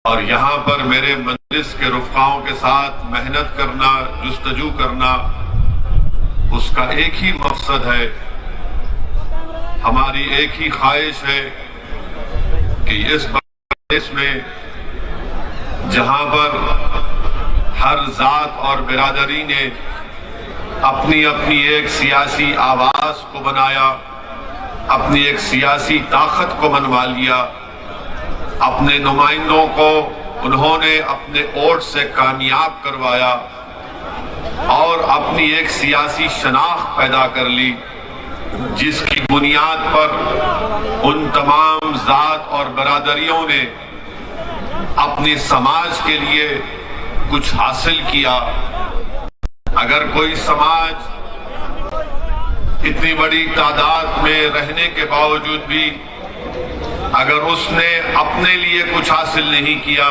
और यहाँ पर मेरे मजलिस के रुफ़क़ाओं के साथ मेहनत करना, जुस्तजू करना, उसका एक ही मकसद है, हमारी एक ही ख्वाहिश है कि इस देश में जहाँ पर हर जात और बिरादरी ने अपनी अपनी एक सियासी आवाज को बनाया, अपनी एक सियासी ताकत को मनवा लिया, अपने नुमाइंदों को उन्होंने अपने वोट से कामयाब करवाया और अपनी एक सियासी शनाख्त पैदा कर ली, जिसकी बुनियाद पर उन तमाम जात और बरादरियों ने अपने समाज के लिए कुछ हासिल किया। अगर कोई समाज इतनी बड़ी तादाद में रहने के बावजूद भी अगर उसने अपने लिए कुछ हासिल नहीं किया,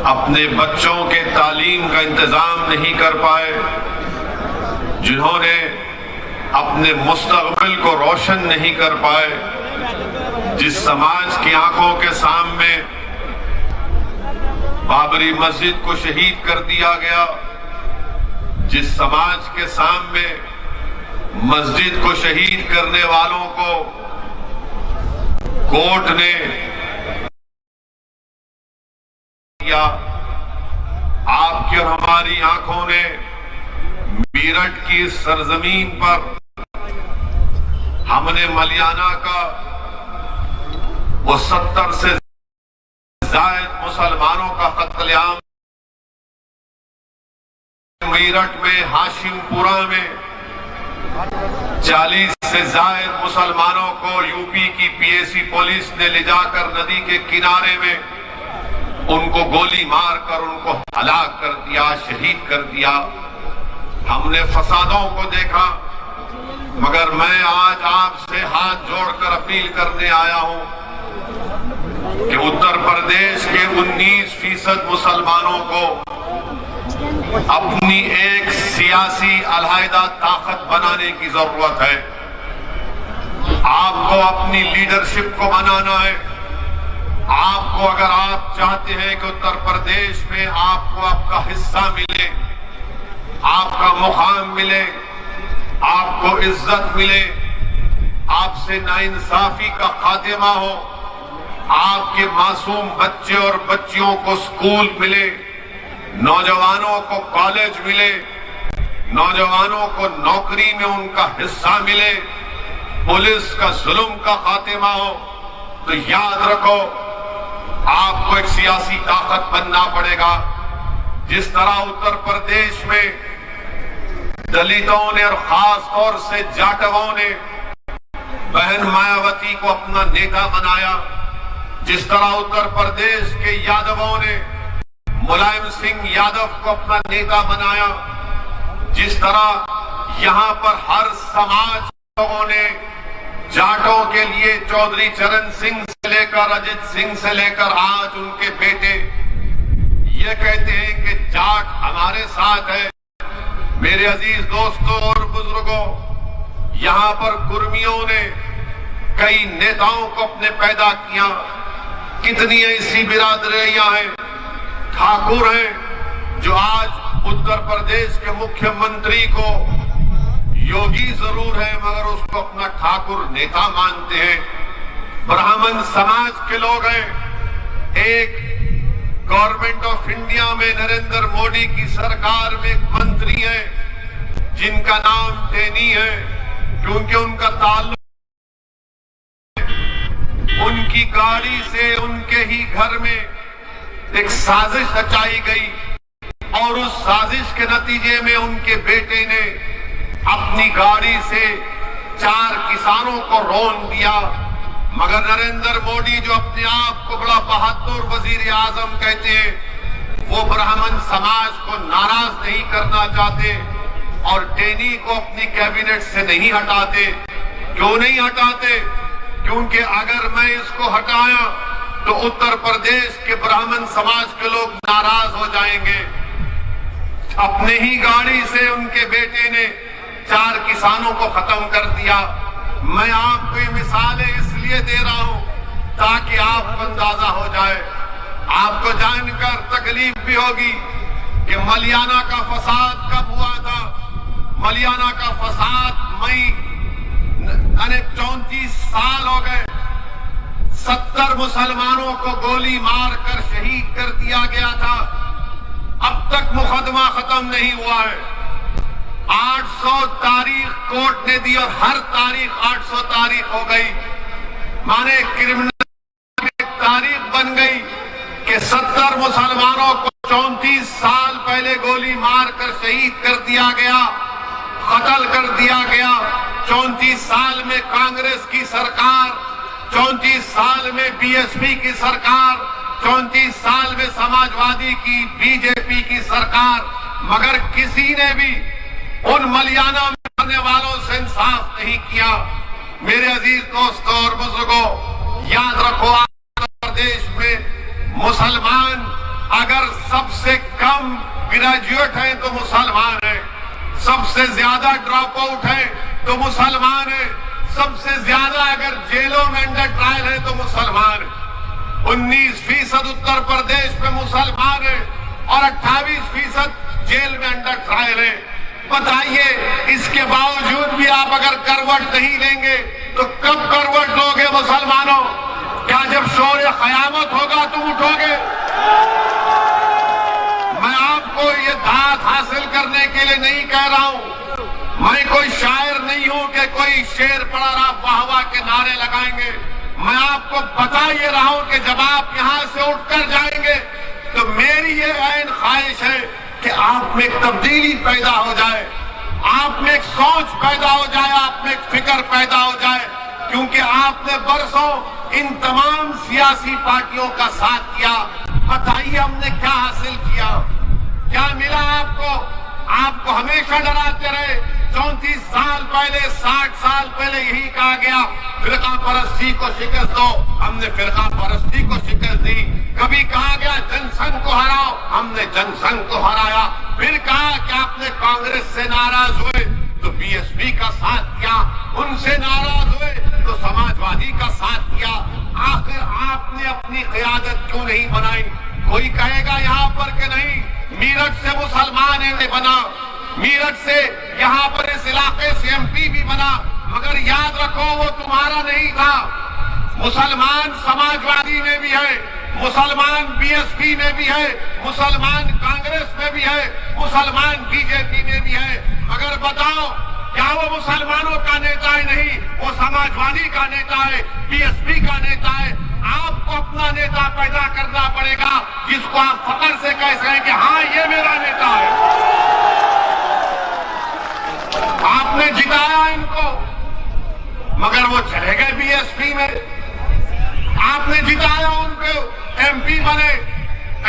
अपने बच्चों के तालीम का इंतजाम नहीं कर पाए, जिन्होंने अपने मुस्तकबिल को रोशन नहीं कर पाए, जिस समाज की आंखों के सामने बाबरी मस्जिद को शहीद कर दिया गया, जिस समाज के सामने मस्जिद को शहीद करने वालों को कोर्ट ने किया, आपकी और हमारी आंखों ने मेरठ की सरजमीन पर हमने मलियाना का वो 70 से जायद मुसलमानों का कत्लेआम, मेरठ में हाशिमपुरा में 40 से जायद मुसलमानों को यूपी की पीएसी पुलिस ने ले जाकर नदी के किनारे में उनको गोली मारकर उनको हलाक कर दिया, शहीद कर दिया। हमने फसादों को देखा, मगर मैं आज आपसे हाथ जोड़कर अपील करने आया हूं कि उत्तर प्रदेश के 19% मुसलमानों को अपनी एक सियासी अलहायदा ताकत बनाने की जरूरत है। आपको अपनी लीडरशिप को बनाना है। आपको, अगर आप चाहते हैं कि उत्तर प्रदेश में आपको आपका हिस्सा मिले, आपका मुकाम मिले, आपको इज्जत मिले, आपसे नाइंसाफी का खात्मा हो, आपके मासूम बच्चे और बच्चियों को स्कूल मिले, नौजवानों को कॉलेज मिले, नौजवानों को नौकरी में उनका हिस्सा मिले, पुलिस का जुल्म का खात्मा हो, तो याद रखो आपको एक सियासी ताकत बनना पड़ेगा। जिस तरह उत्तर प्रदेश में दलितों ने और खास तौर से जाटवों ने बहन मायावती को अपना नेता बनाया, जिस तरह उत्तर प्रदेश के यादवों ने मुलायम सिंह यादव को अपना नेता बनाया, जिस तरह यहां पर हर समाज लोगों ने जाटों के लिए चौधरी चरण सिंह से लेकर अजित सिंह से लेकर आज उनके बेटे ये कहते हैं कि जाट हमारे साथ है। मेरे अजीज दोस्तों और बुजुर्गों, यहां पर कुर्मियों ने कई नेताओं को अपने पैदा किया। कितनी ऐसी बिरादरियां हैं, ठाकुर हैं, जो आज उत्तर प्रदेश के मुख्यमंत्री को योगी जरूर है मगर उसको अपना ठाकुर नेता मानते हैं। ब्राह्मण समाज के लोग हैं। एक गवर्नमेंट ऑफ इंडिया में नरेंद्र मोदी की सरकार में एक मंत्री है जिनका नाम टेनी है, क्योंकि उनका ताल्लुक उनकी गाड़ी से उनके ही घर में एक साजिश रचाई गई और उस साजिश के नतीजे में उनके बेटे ने अपनी गाड़ी से 4 किसानों को रौंद दिया। मगर नरेंद्र मोदी जो अपने आप को बड़ा बहादुर वजीर आजम कहते हैं, वो ब्राह्मण समाज को नाराज नहीं करना चाहते और टेनी को अपनी कैबिनेट से नहीं हटाते। क्यों नहीं हटाते? क्योंकि अगर मैं इसको हटाया तो उत्तर प्रदेश के ब्राह्मण समाज के लोग नाराज हो जाएंगे। अपने ही गाड़ी से उनके बेटे ने 4 किसानों को खत्म कर दिया। मैं आपको ये मिसालें इसलिए दे रहा हूं ताकि आपको अंदाजा हो जाए। आप जानकर तकलीफ भी होगी कि मलियाना का फसाद कब हुआ था। मलियाना का फसाद मई 34 साल हो गए। 70 मुसलमानों को गोली मारकर शहीद कर दिया गया था। अब तक मुकदमा खत्म नहीं हुआ है। 800 तारीख कोर्ट ने दी और हर तारीख 800 तारीख हो गई। माने क्रिमिनल तारीख बन गई कि 70 मुसलमानों को 34 साल पहले गोली मारकर शहीद कर दिया गया, कत्ल कर दिया गया। 34 साल में कांग्रेस की सरकार, 34 साल में बीएसपी की सरकार, 34 साल में समाजवादी की, बीजेपी की सरकार, मगर किसी ने भी उन मलियाना में रहने वालों से इंसाफ नहीं किया। मेरे अजीज दोस्तों और बुजुर्गों, याद रखो आंध्र प्रदेश में मुसलमान अगर सबसे कम ग्रेजुएट हैं तो मुसलमान है, सबसे ज्यादा ड्रॉप आउट है तो मुसलमान है, सबसे ज्यादा अगर जेलों में अंडर ट्रायल है तो मुसलमान है। 19% उत्तर प्रदेश में मुसलमान है और 28% जेल में अंडर ट्रायल है। बताइए, इसके बावजूद भी आप अगर करवट नहीं लेंगे तो कब करवट लोगे मुसलमानों? क्या जब शोर क़यामत होगा तुम उठोगे? मैं आपको ये दाद हासिल करने के लिए नहीं कह रहा हूं। मैं कोई शायर नहीं हूं कि कोई शेर पढ़कर आप वाह वाह के नारे लगाएंगे। मैं आपको बता ये रहा हूं कि जब आप यहां से उठकर जाएंगे तो मेरी ये ऐन ख्वाहिश है कि आप में एक तब्दीली पैदा हो जाए, आप में एक सोच पैदा हो जाए, आप में एक फिक्र पैदा हो जाए। क्योंकि आपने बरसों इन तमाम सियासी पार्टियों का साथ किया। बताइए हमने क्या हासिल किया, क्या मिला आपको? आपको हमेशा डराते रहे। 34 साल पहले, 60 साल पहले यही कहा गया फिरका परस्ती को शिकस्त दो, हमने फिरका परस्ती को शिकस्त दी। कभी कहा गया जनसंघ को हराओ, हमने जनसंघ को हराया। फिर कहा कि आपने कांग्रेस से नाराज हुए तो बीएसपी का साथ किया, उनसे नाराज हुए तो समाजवादी का साथ किया। आखिर आपने अपनी क़यादत क्यों नहीं बनाई? कोई कहेगा यहां पर कि नहीं, मीरठ से मुसलमान ने बना, मीरठ से यहां पर इस इलाके से एमपी भी बना, मगर याद रखो वो तुम्हारा नहीं था। मुसलमान समाजवादी में भी है, मुसलमान बीएसपी में भी है, मुसलमान कांग्रेस में भी है, मुसलमान बीजेपी में भी है। मगर बताओ, क्या वो मुसलमानों का नेता है? नहीं, वो समाजवादी का नेता है, बीएसपी का नेता है। आपको अपना नेता पैदा करना पड़ेगा जिसको आप फख्र से कह सकें कि हाँ ये मेरा नेता है। आपने जिताया इनको, मगर वो चले गए बीएसपी में। आपने जिताया उनको, एमपी बने,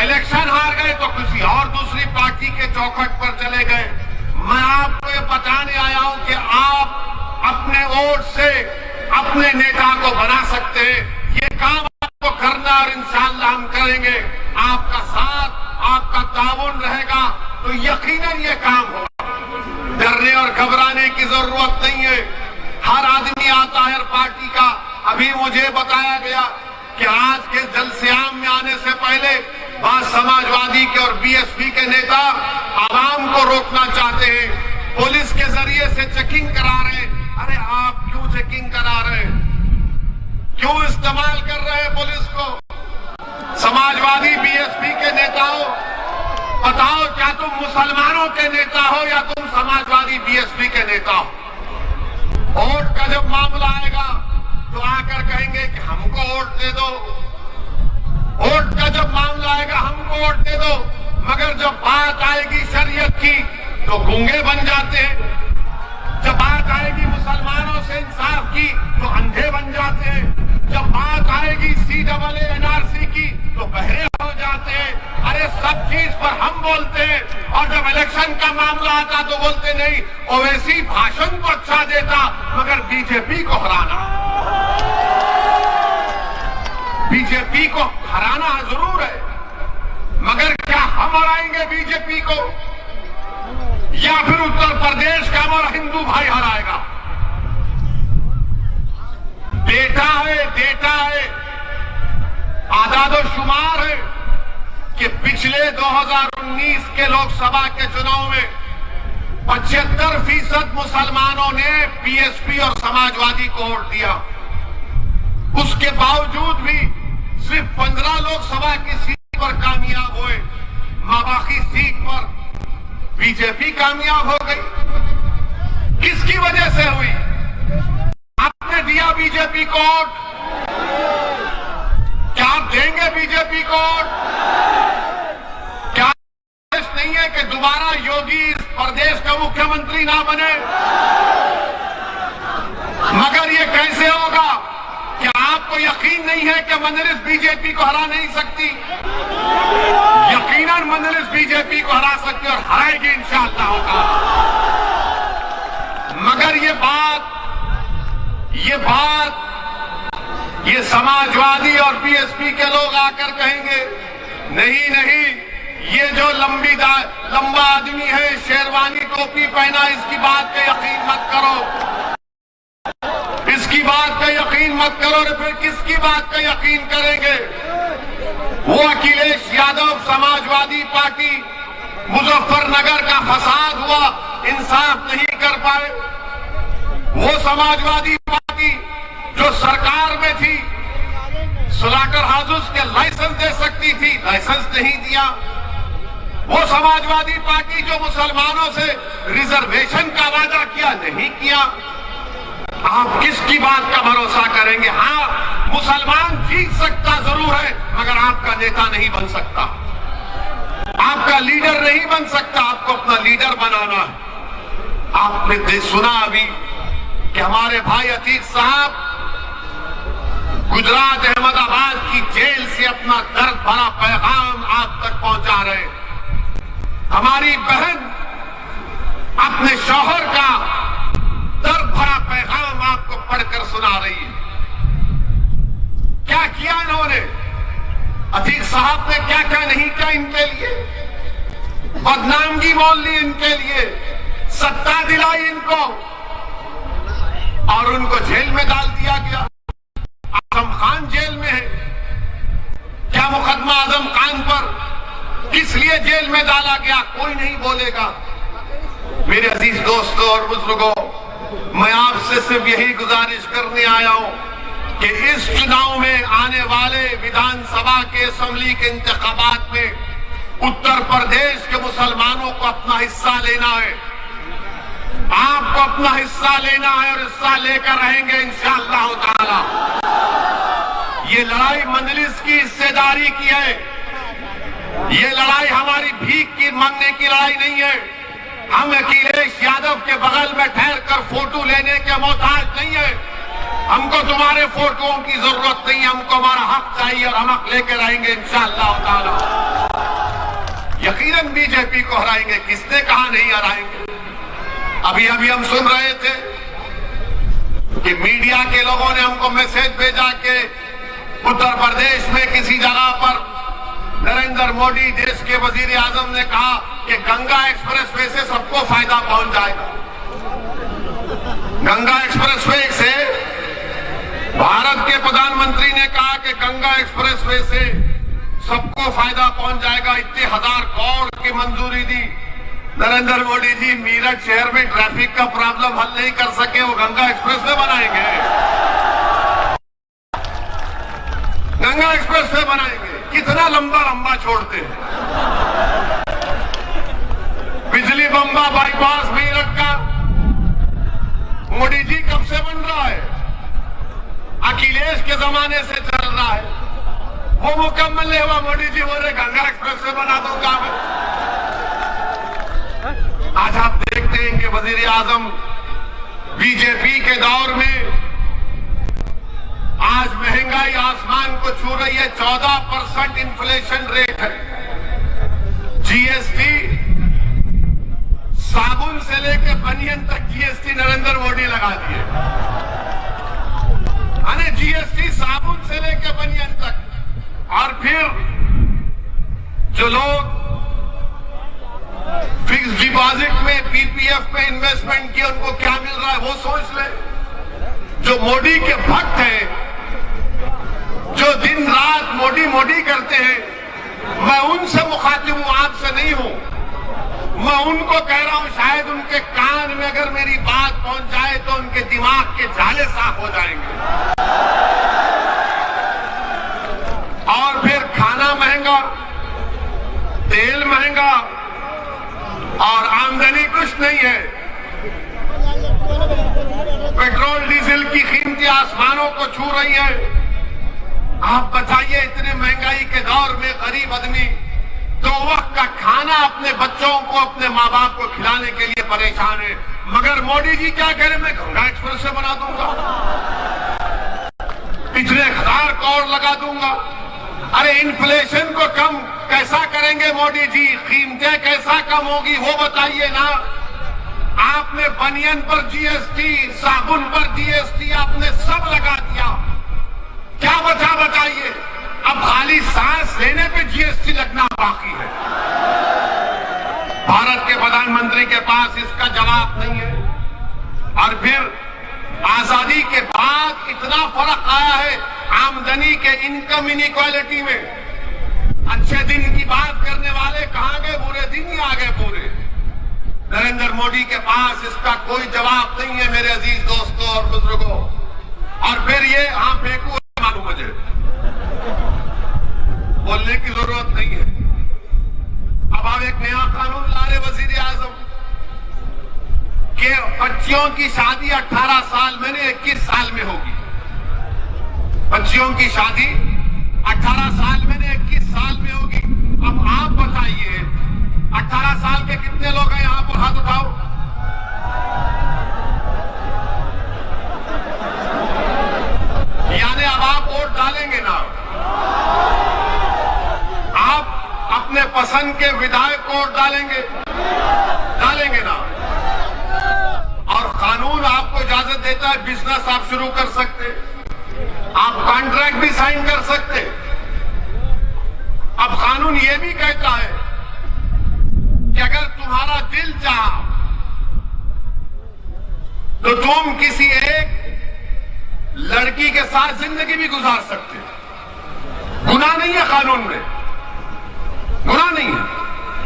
इलेक्शन हार गए तो किसी और दूसरी पार्टी के चौखट पर चले गए। मैं आपको ये बताने आया हूं कि आप अपने वोट से अपने नेता को बना सकते हैं। ये काम आपको करना और इंशाअल्लाह हम करेंगे। आपका साथ, आपका ताउन रहेगा तो यकीनन ये काम होगा। डरने और घबराने की जरूरत नहीं है। हर आदमी आता है हर पार्टी का। अभी मुझे बताया गया कि आज के जलसेआम में आने से पहले बाद समाजवादी के और बीएसपी के नेता आवाम को रोकना चाहते हैं, पुलिस के जरिए से चेकिंग करा रहे हैं। अरे आप क्यों चेकिंग करा रहे हैं? क्यों इस्तेमाल कर रहे हैं पुलिस को? समाजवादी बीएसपी के नेताओं, बताओ, क्या तुम मुसलमानों के नेता हो या तुम समाजवादी बीएसपी के नेता हो? वोट का जब मामला आएगा तो आकर कहेंगे कि हमको वोट दे दो। वोट का जब मामला आएगा हमको वोट दे दो, मगर जब बात आएगी शरीयत की तो गूंगे बन जाते हैं। जब बात आएगी मुसलमानों से इंसाफ की तो अंधे बन जाते हैं। जब बात आएगी CAA NRC की तो बहरे हो जाते हैं। अरे सब चीज पर हम बोलते हैं और जब इलेक्शन का मामला आता तो बोलते नहीं। ओवैसी भाषण तो अच्छा देता मगर बीजेपी को हराना, बीजेपी को हराना जरूर है, मगर क्या हम हराएंगे बीजेपी को या फिर उत्तर प्रदेश का हमारा हिंदू भाई हराएगा? डेटा है, आदादो शुमार है। पिछले 2019 के लोकसभा के चुनाव में 75% मुसलमानों ने बीएसपी और समाजवादी को वोट दिया। उसके बावजूद भी सिर्फ 15 लोकसभा की सीट पर कामयाब हुए। बाकी सीट पर बीजेपी कामयाब हो गई। किसकी वजह से हुई? आपने दिया बीजेपी को वोट? क्या आप देंगे बीजेपी को वोट? क्या नहीं है कि दोबारा योगी इस प्रदेश का मुख्यमंत्री ना बने? मगर ये कैसे होगा? क्या आपको यकीन नहीं है कि मजलिस बीजेपी को हरा नहीं सकती? यकीनन मजलिस बीजेपी को हरा सकती और हराएगी इंशाअल्लाह होगा। मगर ये समाजवादी और बीएसपी के लोग आकर कहेंगे नहीं नहीं, ये जो लंबा आदमी है, शेरवानी टोपी पहना, इसकी बात पे यकीन मत करो, इसकी बात पे यकीन मत करो। और फिर किसकी बात पे यकीन करेंगे? वो अखिलेश यादव समाजवादी पार्टी, मुजफ्फरनगर का फसाद हुआ, इंसाफ नहीं कर पाए। वो समाजवादी पार्टी जो सरकार में थी, स्लॉटर हाउसेस के लाइसेंस दे सकती थी, लाइसेंस नहीं दिया। वो समाजवादी पार्टी जो मुसलमानों से रिजर्वेशन का वादा किया, नहीं किया। आप किसकी बात का भरोसा करेंगे? हाँ, मुसलमान जीत सकता जरूर है, मगर आपका नेता नहीं बन सकता, आपका लीडर नहीं बन सकता। आपको अपना लीडर बनाना है। आपने सुना अभी कि हमारे भाई अतीक साहब गुजरात अहमदाबाद की जेल से अपना दर्द भरा पैगाम आप तक पहुंचा रहे हैं। हमारी बहन अपने शौहर का दर्द भरा पैगाम आपको पढ़कर सुना रही है। क्या किया इन्होंने? अतीक साहब ने क्या क्या नहीं किया इनके लिए? बदनामगी मोल ली इनके लिए, सत्ता दिलाई इनको और उनको जेल में डाल दिया गया। आजम खान जेल में है। क्या मुकदमा आजम खान पर? किस लिए जेल में डाला गया? कोई नहीं बोलेगा। मेरे अजीज दोस्तों और बुजुर्गों, मैं आपसे सिर्फ यही गुजारिश करने आया हूं कि इस चुनाव में आने वाले विधानसभा के असेंबली के इंतखाबात में उत्तर प्रदेश के मुसलमानों को अपना हिस्सा लेना है। आपको अपना हिस्सा लेना है और हिस्सा लेकर रहेंगे इंशाअल्लाह ताला। ये लड़ाई मजलिस की हिस्सेदारी की है। ये लड़ाई हमारी भीख की मांगने की लड़ाई नहीं है। हम अखिलेश यादव के बगल में ठहर कर फोटो लेने के मोहताज नहीं है। हमको तुम्हारे फोटोओं की जरूरत नहीं है। हमको हमारा हक चाहिए और हम हक लेकर आएंगे इंशाअल्लाह ताला। यकीनन बीजेपी को हराएंगे। किसने कहा नहीं हराएंगे? अभी हम सुन रहे थे कि मीडिया के लोगों ने हमको मैसेज भेजा कि उत्तर प्रदेश में किसी जगह पर नरेंद्र मोदी देश के वजीर आजम ने कहा कि गंगा एक्सप्रेसवे से सबको फायदा पहुंच जाएगा। गंगा एक्सप्रेसवे से भारत के प्रधानमंत्री ने कहा कि गंगा एक्सप्रेसवे से सबको फायदा पहुंच जाएगा। इतने 1000 करोड़ की मंजूरी दी। नरेंद्र मोदी जी मीरठ शहर में ट्रैफिक का प्रॉब्लम हल नहीं कर सके, वो गंगा एक्सप्रेसवे बनाएंगे। गंगा एक्सप्रेसवे बनाएंगे। कितना लंबा लंबा छोड़ते हैं। बिजली बम्बा बाईपास मीरठ का मोदी जी कब से बन रहा है? अखिलेश के जमाने से चल रहा है। वो मुकम्मल नहीं हुआ, मोदी जी बोले गंगा एक्सप्रेसवे बना दो। काम आज आप देखते हैं कि वजीर आजम बीजेपी के दौर में आज महंगाई आसमान को छू रही है। 14% इन्फ्लेशन रेट है। जीएसटी साबुन से लेकर बनियन तक जीएसटी नरेंद्र मोदी लगा दिए। अरे जीएसटी साबुन से लेकर बनियन तक। और फिर जो लोग फिक्स डिपॉजिट में पीपीएफ में इन्वेस्टमेंट किया, उनको क्या मिल रहा है वो सोच ले। जो मोदी के भक्त हैं, जो दिन रात मोदी मोदी करते हैं, मैं उनसे मुखातिब हूं, आपसे नहीं हूं। मैं उनको कह रहा हूं, शायद उनके कान में अगर मेरी बात पहुंच जाए तो उनके दिमाग के जाले साफ हो जाएंगे। और फिर खाना महंगा, तेल महंगा और आमदनी कुछ नहीं है। पेट्रोल डीजल की कीमतें आसमानों को छू रही है। आप बताइए, इतने महंगाई के दौर में गरीब आदमी 2 वक्त का खाना अपने बच्चों को, अपने माँ बाप को खिलाने के लिए परेशान है। मगर मोदी जी क्या कह रहे, मैं गंगा एक्सप्रेस से बना दूंगा, इतने 1000 करोड़ लगा दूंगा। अरे इन्फ्लेशन को कम कैसा करेंगे मोदी जी? कीमतें कैसा कम होगी वो बताइए ना। आपने बनियन पर जीएसटी, साबुन पर जीएसटी, आपने सब लगा दिया। क्या बचा बताइए? अब खाली सांस लेने पे जीएसटी लगना बाकी है। भारत के प्रधानमंत्री के पास इसका जवाब नहीं है। और फिर आजादी के बाद इतना फर्क आया है आमदनी के, इनकम इनइक्वालिटी में। अच्छे दिन की बात करने वाले कहां गए? बुरे दिन ही आ गए पूरे। नरेंद्र मोदी के पास इसका कोई जवाब नहीं है मेरे अजीज दोस्तों और बुजुर्गों। और फिर ये फेंकू, मालूम मुझे बोलने की जरूरत नहीं है। अब आप एक नया कानून ला रहे वजीर आजम के बच्चियों की शादी 18 साल में नहीं 21 साल में होगी। बच्चियों की शादी 18 साल में नहीं 21 साल में होगी। अब आप बताइए, 18 साल के कितने लोग हैं यहां पर? हाथ उठाओ। यानी अब आप वोट डालेंगे ना? आप अपने पसंद के विधायक को वोट डालेंगे ना? और कानून आपको इजाजत देता है बिजनेस आप शुरू कर सकते, आप कॉन्ट्रैक्ट भी साइन कर सकते। अब कानून ये भी कहता है कि अगर तुम्हारा दिल चाहा तो तुम किसी एक लड़की के साथ जिंदगी भी गुजार सकते हो। गुनाह नहीं है कानून में, गुनाह नहीं है।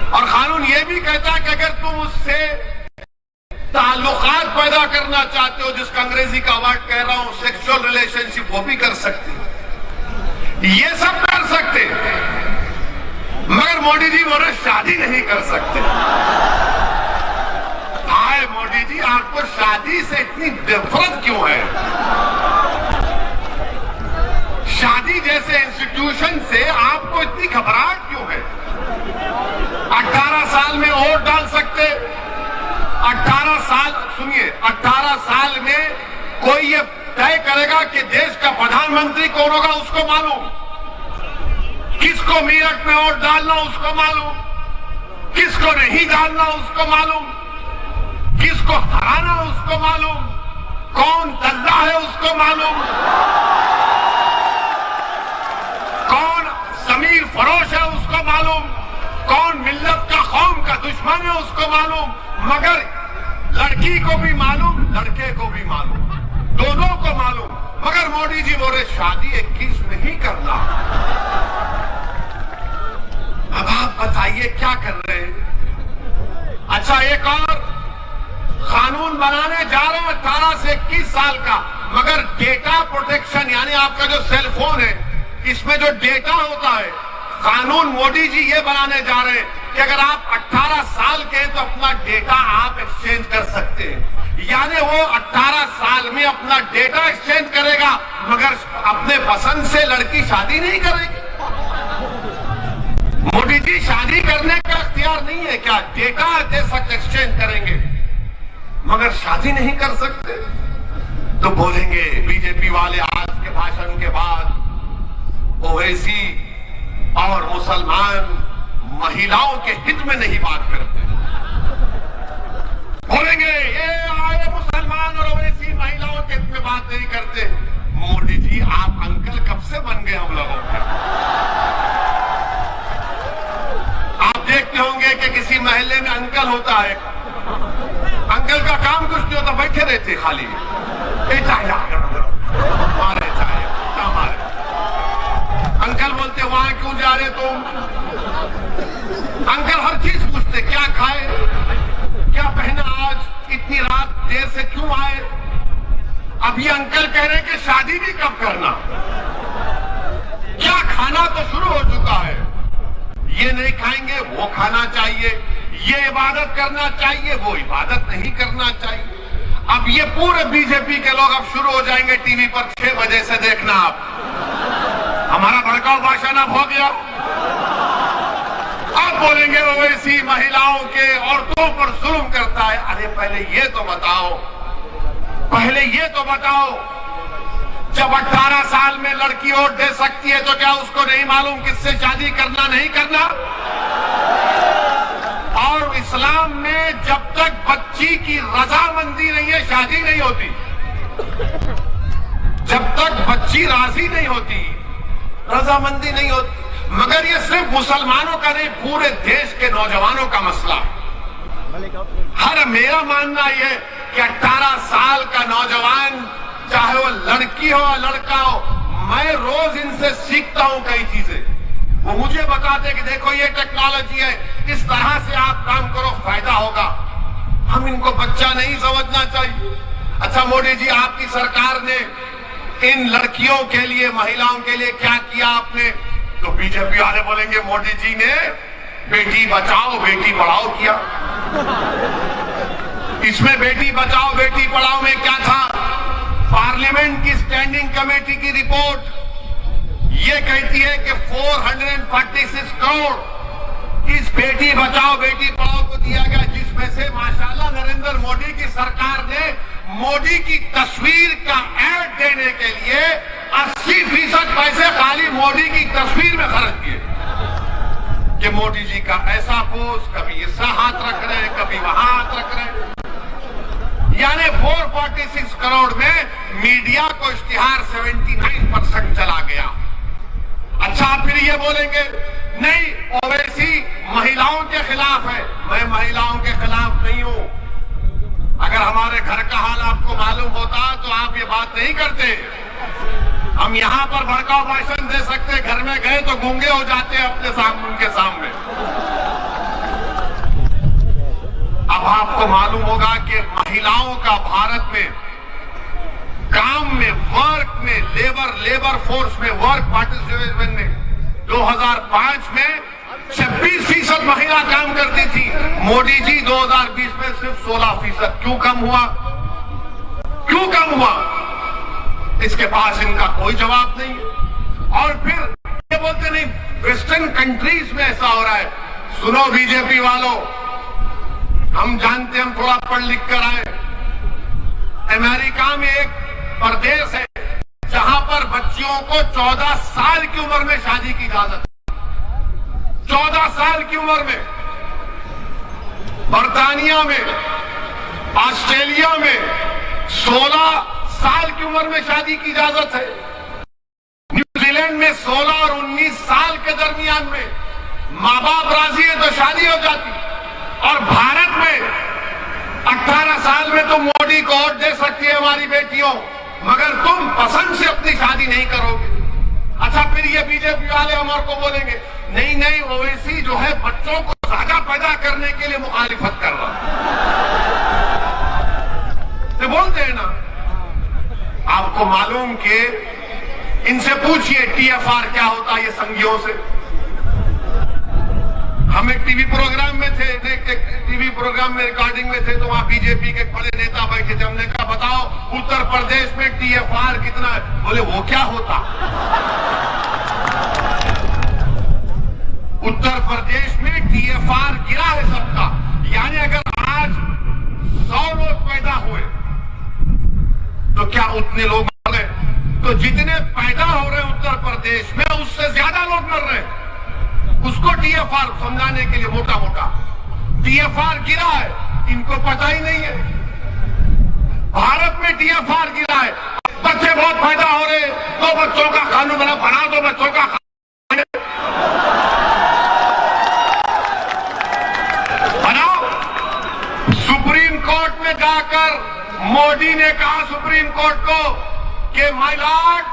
और कानून यह भी कहता है कि अगर तुम उससे ताल्लुकात पैदा करना चाहते हो, जिसका अंग्रेजी का वर्ड कह रहा हूं सेक्सुअल रिलेशनशिप, वो भी कर सकते हो। ये सब कर सकते, मगर मोदी जी बोले शादी नहीं कर सकते। हाय मोदी जी, आपको शादी से इतनी नफरत क्यों है? शादी जैसे इंस्टीट्यूशन से आपको इतनी घबराहट क्यों है? 18 साल में वोट डाल सकते। 18 साल, सुनिए, 18 साल में कोई ये तय करेगा कि देश का प्रधानमंत्री कौन होगा, उसको मालूम। किसको मेरठ में वोट डालना उसको मालूम, किसको नहीं डालना उसको मालूम, किसको हराना उसको मालूम, कौन दल्ला है उसको मालूम, कौन जमीर फरोश है उसको मालूम, कौन मिल्लत का कौम का दुश्मन है उसको मालूम। मगर लड़की को भी मालूम, लड़के को भी मालूम, दोनों को मालूम। मगर मोदी जी बोले शादी 21 में ही करना। अब आप बताइए क्या कर रहे हैं? अच्छा, एक और कानून बनाने जा रहे हैं 18 से 21 साल का, मगर डेटा प्रोटेक्शन, यानी आपका जो सेल फोन है इसमें जो डेटा होता है, कानून मोदी जी ये बनाने जा रहे हैं कि अगर आप 18 साल के हैं तो अपना डेटा आप एक्सचेंज कर सकते हैं। यानी वो 18 साल में अपना डेटा एक्सचेंज करेगा, मगर अपने पसंद से लड़की शादी नहीं करेगी। मोदी जी शादी करने का इख्तियार नहीं है क्या? डेटा दे सकते, एक्सचेंज करेंगे, मगर शादी नहीं कर सकते। तो बोलेंगे बीजेपी वाले आज के भाषण के बाद ओवैसी और मुसलमान महिलाओं के हित में नहीं बात करते। बोलेंगे ये आए मुसलमान और ओवैसी महिलाओं के हित में बात नहीं करते। मोदी जी आप अंकल कब से बन गए हम लोगों के? आप देखते होंगे कि किसी महल्ले में अंकल होता है, अंकल का काम कुछ नहीं होता, बैठे रहते खाली, मारे चाहे क्या मारे। अंकल बोलते वहां क्यों जा जा रहे तुम? अंकल हर चीज पूछते, क्या खाए, क्या पहना, आज इतनी रात देर से क्यों आए? अब ये अंकल कह रहे हैं कि शादी भी कब करना? क्या खाना तो शुरू हो चुका है, ये नहीं खाएंगे वो खाना चाहिए, ये इबादत करना चाहिए वो इबादत नहीं करना चाहिए। अब ये पूरे बीजेपी के लोग अब शुरू हो जाएंगे टीवी पर 6 बजे से देखना। आप हमारा भड़काऊ भाषण अब हो गया, अब बोलेंगे ओवैसी महिलाओं के औरतों पर जुल्म करता है। अरे पहले ये तो बताओ, पहले ये तो बताओ, जब 18 साल में लड़की वोट दे सकती है तो क्या उसको नहीं मालूम किससे शादी करना नहीं करना? और इस्लाम में जब तक बच्ची की रजामंदी नहीं है शादी नहीं होती, जब तक बच्ची राजी नहीं होती रजामंदी नहीं होती। मगर ये सिर्फ मुसलमानों का नहीं, पूरे देश के नौजवानों का मसला। हर मेरा मानना यह कि 18 साल का नौजवान, चाहे वो लड़की हो या लड़का हो, मैं रोज इनसे सीखता हूं कई चीजें। वो मुझे बताते कि देखो ये टेक्नोलॉजी है, इस तरह से आप काम करो फायदा होगा। हम इनको बच्चा नहीं समझना चाहिए। अच्छा मोदी जी, आपकी सरकार ने इन लड़कियों के लिए, महिलाओं के लिए क्या किया आपने? तो बीजेपी वाले बोलेंगे मोदी जी ने बेटी बचाओ बेटी पढ़ाओ किया। इसमें बेटी बचाओ बेटी पढ़ाओ में क्या था? पार्लियामेंट की स्टैंडिंग कमेटी की रिपोर्ट ये कहती है कि 446 करोड़ इस बेटी बचाओ बेटी पढ़ाओ को दिया गया, जिसमें से माशाल्लाह नरेंद्र मोदी की सरकार ने मोदी की तस्वीर का ऐड देने के लिए 80% पैसे खाली मोदी की तस्वीर में खर्च किए कि मोदी जी का ऐसा पोस्ट, कभी इसका हाथ रख रहे हैं कभी वहां हाथ रख रहे हैं। यानी 446 करोड़ में मीडिया को इश्तिहार 79% चला गया। अच्छा फिर ये बोलेंगे नहीं ओवैसी महिलाओं के खिलाफ है। मैं महिलाओं के खिलाफ नहीं हूं। अगर हमारे घर का हाल आपको मालूम होता तो आप ये बात नहीं करते। हम यहां पर भड़काऊ भाषण दे सकते, घर में गए तो गूंगे हो जाते अपने सामने, उनके सामने। अब आपको मालूम होगा कि महिलाओं का भारत में काम में, वर्क में, लेबर फोर्स में, वर्क पार्टिसिपेशन में 2005 में 26% महिला काम करती थी। मोदी जी 2020 में सिर्फ 16%। क्यों कम हुआ? क्यों कम हुआ? इसके पास इनका कोई जवाब नहीं है। और फिर ये बोलते नहीं वेस्टर्न कंट्रीज में ऐसा हो रहा है। सुनो बीजेपी वालों, हम जानते, हम थोड़ा पढ़ लिख कर आए। अमेरिका में एक प्रदेश है जहां पर बच्चियों को 14 साल की उम्र में शादी की इजाजत है। 14 साल की उम्र में। बर्तानिया में, ऑस्ट्रेलिया में 16 साल की उम्र में शादी की इजाजत है। न्यूजीलैंड में 16 और 19 साल के दरमियान में माँ बाप राजी है तो शादी हो जाती। और भारत में 18 साल में तो मोदी को वोट दे सकती है हमारी बेटियों, मगर तुम पसंद से अपनी शादी नहीं करोगे। अच्छा फिर ये बीजेपी वाले हमारे को बोलेंगे नहीं नहीं ओवैसी जो है बच्चों को ज्यादा पैदा करने के लिए मुखालिफत कर रहा है। तो बोलते हैं ना, आपको मालूम कि इनसे पूछिए टीएफआर क्या होता है ये संघियों से। हम एक टीवी प्रोग्राम में थे, टीवी प्रोग्राम में रिकॉर्डिंग में थे तो वहां बीजेपी के बड़े नेता बैठे थे। हमने कहा बताओ उत्तर प्रदेश में टीएफआर कितना है? बोले वो क्या होता? उत्तर प्रदेश में टीएफआर गिरा है सबका। यानी अगर आज 100 लोग पैदा हुए तो क्या उतने लोग मर रहे? तो जितने पैदा हो रहे हैं उत्तर प्रदेश में उससे ज्यादा लोग मर रहे हैं। उसको टीएफआर समझाने के लिए मोटा मोटा टीएफआर गिरा है, इनको पता ही नहीं है। भारत में टीएफआर गिरा है, बच्चे बहुत पैदा हो रहे, तो बच्चों का कानून बना दो बच्चों का बनाओ। सुप्रीम कोर्ट में जाकर मोदी ने कहा सुप्रीम कोर्ट को कि माय लॉर्ड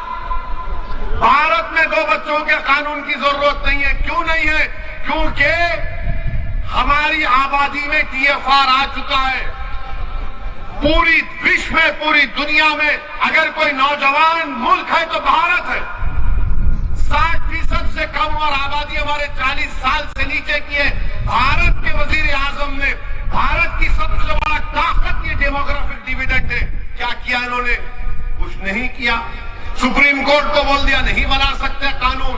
भारत में 2 बच्चों के कानून की जरूरत नहीं है। क्यों नहीं है? क्योंकि हमारी आबादी में TFR आ चुका है। पूरी विश्व में, पूरी दुनिया में अगर कोई नौजवान मुल्क है तो भारत है। 60% से कम और आबादी हमारे 40 साल से नीचे की है। भारत के वजीर आजम ने, भारत की सबसे बड़ा ताकत ये डेमोग्राफिक डिविडेंड है। क्या किया इन्होंने? कुछ नहीं किया। सुप्रीम कोर्ट को बोल दिया नहीं बना सकते कानून।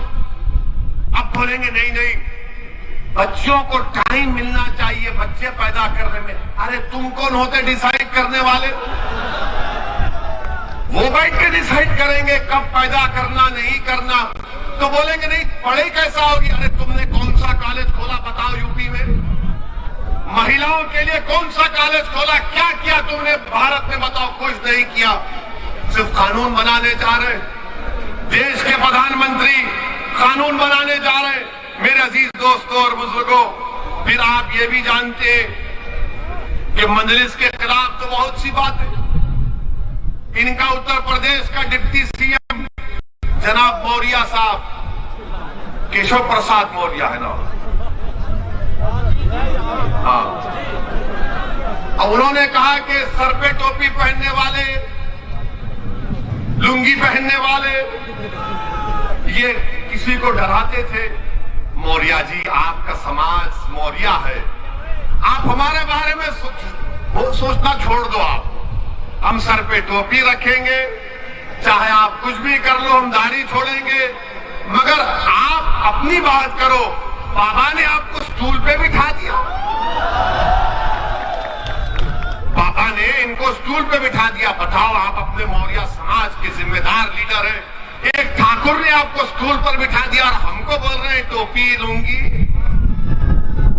अब बोलेंगे नहीं नहीं, बच्चों को टाइम मिलना चाहिए बच्चे पैदा करने में। अरे तुम कौन होते डिसाइड करने वाले? वो बैठ के डिसाइड करेंगे कब पैदा करना नहीं करना। तो बोलेंगे नहीं, पढ़ाई कैसा होगी? अरे तुमने कौन सा कॉलेज खोला बताओ यूपी में? महिलाओं के लिए कौन सा कॉलेज खोला? क्या किया तुमने भारत में बताओ? कुछ नहीं किया। सिर्फ कानून बनाने जा रहे। देश के प्रधानमंत्री कानून बनाने जा रहे। मेरे अजीज दोस्तों और बुजुर्गों, फिर आप ये भी जानते हैं कि मजलिस के खिलाफ तो बहुत सी बात है। इनका उत्तर प्रदेश का डिप्टी CM जनाब मौर्य साहब, केशव प्रसाद मौर्य है ना? हाँ। अब उन्होंने कहा कि सर पे टोपी पहनने वाले, लुंगी पहनने वाले ये किसी को डराते थे। मौर्य जी, आपका समाज मौर्य है। आप हमारे बारे में सोचना छोड़ दो। आप, हम सर पे टोपी रखेंगे, चाहे आप कुछ भी कर लो, हम दाढ़ी छोड़ेंगे, मगर आप अपनी बात करो। बाबा ने आपको स्टूल पे बिठा दिया। बाबा ने इनको स्टूल पे बिठा दिया। बताओ, आप अपने मौर्य समाज के जिम्मेदार लीडर हैं। एक ठाकुर ने आपको स्टूल पर बिठा दिया और हमको बोल रहे हैं टोपी लूंगी।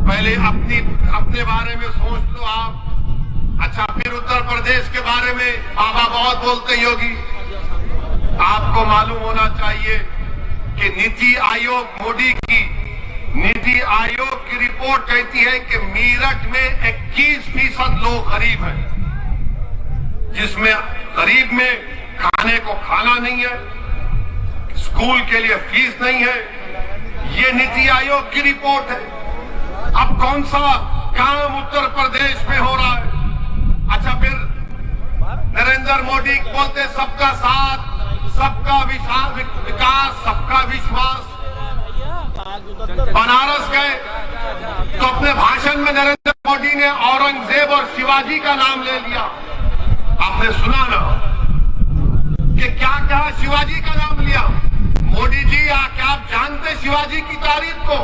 पहले अपने बारे में सोच लो आप। अच्छा, फिर उत्तर प्रदेश के बारे में बाबा बहुत बोलते हैं योगी। आपको मालूम होना चाहिए कि नीति आयोग की रिपोर्ट कहती है कि मेरठ में 21% लोग गरीब हैं, जिसमें गरीब में खाने को खाना नहीं है, स्कूल के लिए फीस नहीं है। ये नीति आयोग की रिपोर्ट है। अब कौन सा काम उत्तर प्रदेश में हो रहा है? अच्छा, फिर नरेंद्र मोदी बोलते सबका साथ, सबका विकास, सबका विश्वास। बनारस गए तो अपने भाषण में नरेंद्र मोदी ने औरंगजेब और शिवाजी का नाम ले लिया। आपने सुना ना कि क्या कहा? शिवाजी का नाम लिया। मोदी जी, क्या आप जानते शिवाजी की तारीख को?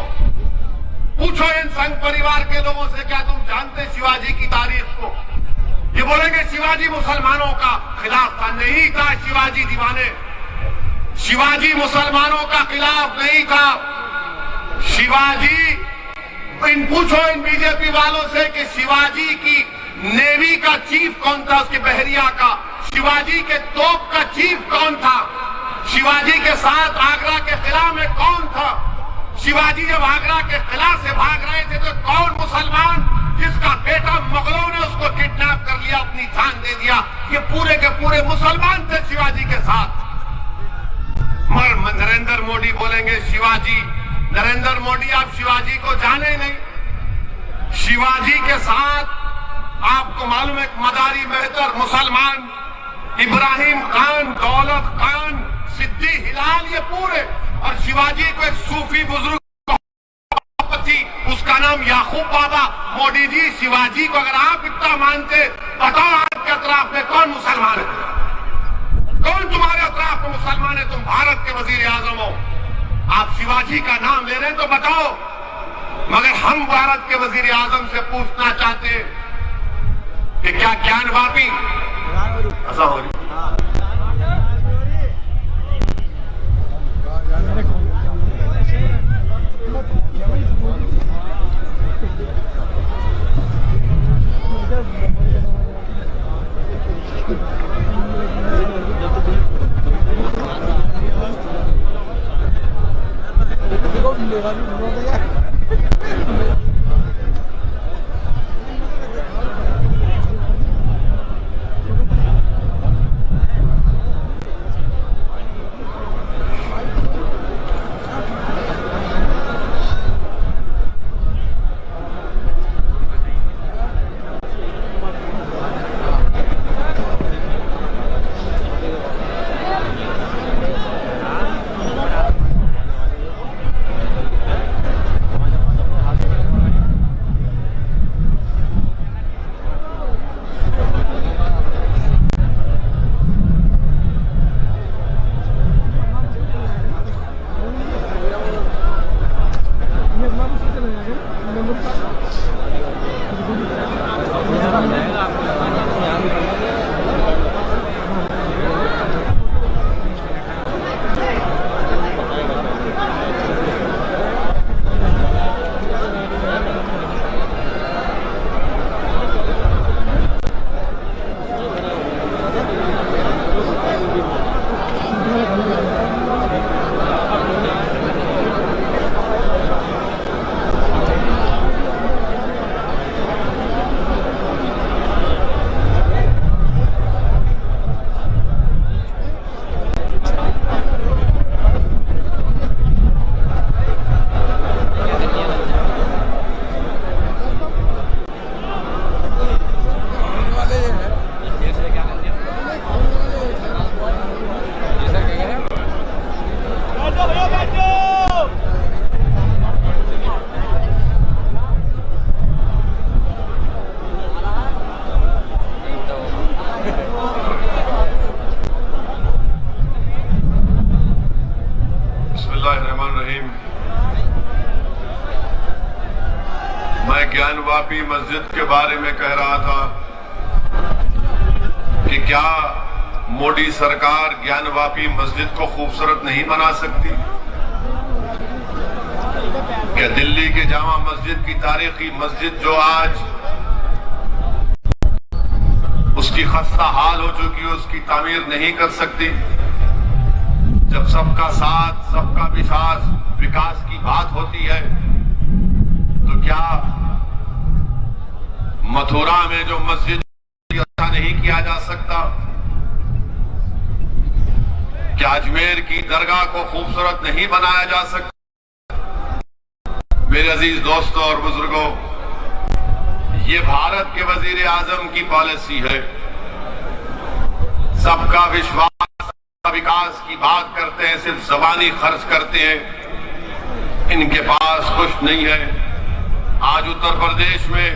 पूछो इन संघ परिवार के लोगों से, क्या तुम जानते शिवाजी की तारीख को? ये बोलेंगे शिवाजी मुसलमानों का खिलाफ था। नहीं था शिवाजी दीवाने। शिवाजी मुसलमानों का खिलाफ नहीं था। शिवाजी, पूछो इन बीजेपी वालों से कि शिवाजी की नेवी का चीफ कौन था, उसके बहरिया का? शिवाजी के तोप का चीफ कौन था? शिवाजी के साथ आगरा के किला में कौन था? शिवाजी जब आगरा के किला से भाग रहे थे तो कौन मुसलमान जिसका बेटा मुगलों ने उसको किडनैप कर लिया, अपनी जान दे दिया, ये पूरे के पूरे मुसलमान थे शिवाजी के साथ। मगर नरेंद्र मोदी बोलेंगे शिवाजी। नरेंद्र मोदी, आप शिवाजी को जाने नहीं। शिवाजी के साथ आपको मालूम है मदारी मेहतर मुसलमान, इब्राहिम खान, दौलत खान, सिद्दी हिलाल, ये पूरे। और शिवाजी को एक सूफी बुजुर्ग उसका नाम याकूब बाबा। मोदी जी, शिवाजी को अगर आप इतना मानते, बताओ आपके अतराफ में कौन मुसलमान है? कौन तुम्हारे अतराफ में मुसलमान है? तुम भारत के वजीर आजम हो, आप शिवाजी का नाम ले रहे हैं तो बताओ। मगर हम भारत के वजीर आजम से पूछना चाहते हैं कि क्या ज्ञानवापी ऐसा हो रही? ज्ञानवापी मस्जिद के बारे में कह रहा था कि क्या मोदी सरकार ज्ञानवापी मस्जिद को खूबसूरत नहीं बना सकती? क्या दिल्ली के जामा मस्जिद की तारीखी मस्जिद जो आज उसकी खस्ता हाल हो चुकी है, उसकी तामीर नहीं कर सकती? जब सबका साथ, सबका विकास की बात होती है, तो क्या मथुरा में जो मस्जिद अच्छा नहीं किया जा सकता? क्या अजमेर की दरगाह को खूबसूरत नहीं बनाया जा सकता? मेरे अजीज दोस्तों और बुजुर्गों, ये भारत के वजीर आजम की पॉलिसी है। सबका विश्वास, सबका विकास की बात करते हैं, सिर्फ ज़बानी खर्च करते हैं, इनके पास कुछ नहीं है। आज उत्तर प्रदेश में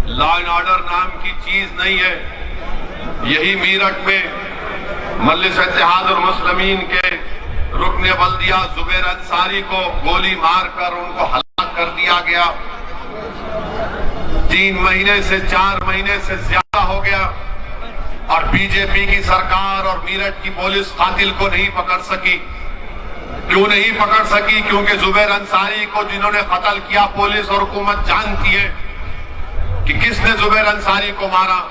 लॉ एंड ऑर्डर नाम की चीज नहीं है। यही मीरठ में मजलिस इत्तेहादुल मुस्लिमीन के रुकने बल्दिया जुबैर अंसारी को गोली मारकर उनको हलाक कर दिया गया। 3 महीने से 4 महीने से ज्यादा हो गया और बीजेपी की सरकार और मीरठ की पुलिस कातिल को नहीं पकड़ सकी। क्यों नहीं पकड़ सकी? क्योंकि जुबैर अंसारी को जिन्होंने कत्ल किया, पुलिस और हुकूमत जानती है कि किसने जुबैर अंसारी को मारा।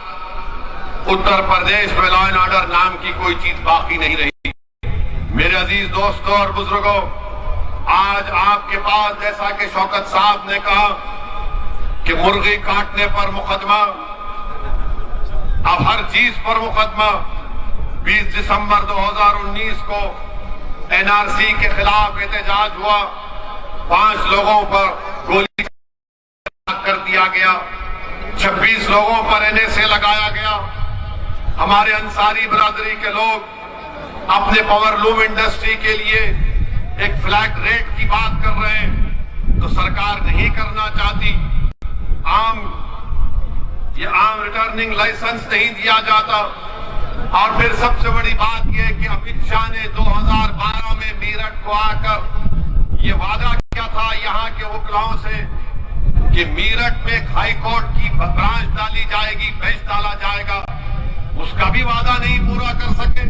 उत्तर प्रदेश में लॉ एंड ऑर्डर नाम की कोई चीज बाकी नहीं रही। मेरे अजीज दोस्तों और बुजुर्गों, आज आपके पास, जैसा कि शौकत साहब ने कहा कि मुर्गी काटने पर मुकदमा, अब हर चीज पर मुकदमा। 20 दिसंबर 2019 को एनआरसी के खिलाफ एहतजाज हुआ, 5 लोगों पर गोली कर दिया गया, 26 लोगों पर एनएसए लगाया गया। हमारे अंसारी बरादरी के लोग अपने पावरलूम इंडस्ट्री के लिए एक फ्लैट रेट की बात कर रहे हैं, तो सरकार नहीं करना चाहती। आम रिटर्निंग लाइसेंस नहीं दिया जाता। और फिर सबसे बड़ी बात यह कि अमित शाह ने 2012 में मीरठ को आकर ये वादा किया था यहाँ के वकीलों से कि मीरठ में हाई कोर्ट की ब्रांच डाली जाएगी, बेंच डाला जाएगा। उसका भी वादा नहीं पूरा कर सके।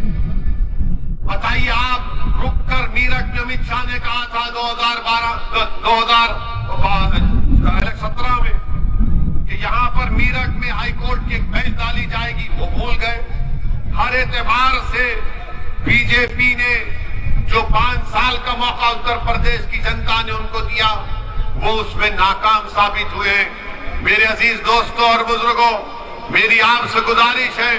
बताइए, आप रुककर मीरठ में अमित शाह ने कहा था 2017 में कि यहां पर मीरठ में हाई कोर्ट की एक बेंच डाली जाएगी, वो भूल गए। हर एतबार से बीजेपी ने जो 5 साल का मौका उत्तर प्रदेश की जनता ने उनको दिया, वो उसमें नाकाम साबित हुए। मेरे अजीज दोस्तों और बुजुर्गों, मेरी आपसे गुजारिश है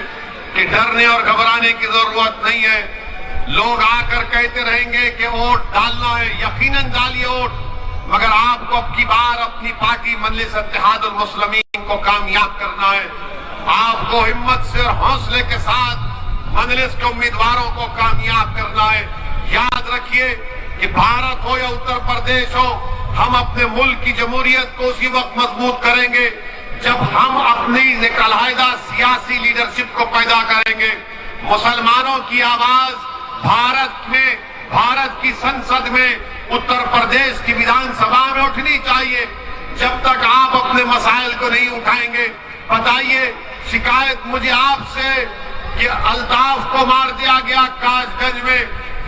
कि डरने और घबराने की जरूरत नहीं है। लोग आकर कहते रहेंगे कि वोट डालना है, यकीनन डालिए वोट, मगर आपको अब की बार अपनी पार्टी मजलिस इत्तेहादुल मुस्लिमीन को कामयाब करना है। आपको हिम्मत से और हौसले के साथ मजलिस के उम्मीदवारों को कामयाब करना है। याद रखिए कि भारत हो या उत्तर प्रदेश हो, हम अपने मुल्क की जमहूरियत को उसी वक्त मजबूत करेंगे जब हम अपनी अलहदा सियासी लीडरशिप को पैदा करेंगे। मुसलमानों की आवाज भारत की संसद में, उत्तर प्रदेश की विधानसभा में उठनी चाहिए। जब तक आप अपने मसाइल को नहीं उठाएंगे, बताइए, शिकायत मुझे आपसे कि अल्ताफ को मार दिया गया कासगंज में,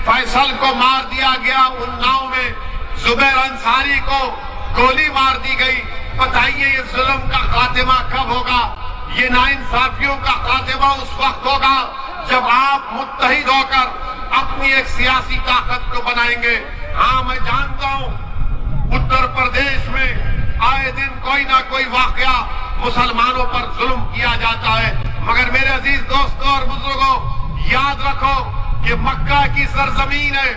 फैसल को मार दिया गया उन्नाव में, जुबैर अंसारी को गोली मार दी गई। बताइए, ये जुल्म का खात्मा कब होगा? ये नाइंसाफियों का खात्मा उस वक्त होगा जब आप मुत्तहिद होकर अपनी एक सियासी ताकत को बनाएंगे। हाँ, मैं जानता हूं उत्तर प्रदेश में आए दिन कोई ना कोई वाकया मुसलमानों पर जुल्म किया जाता है, मगर मेरे अजीज दोस्तों और बुजुर्गों, याद रखो कि मक्का की सरजमीन है,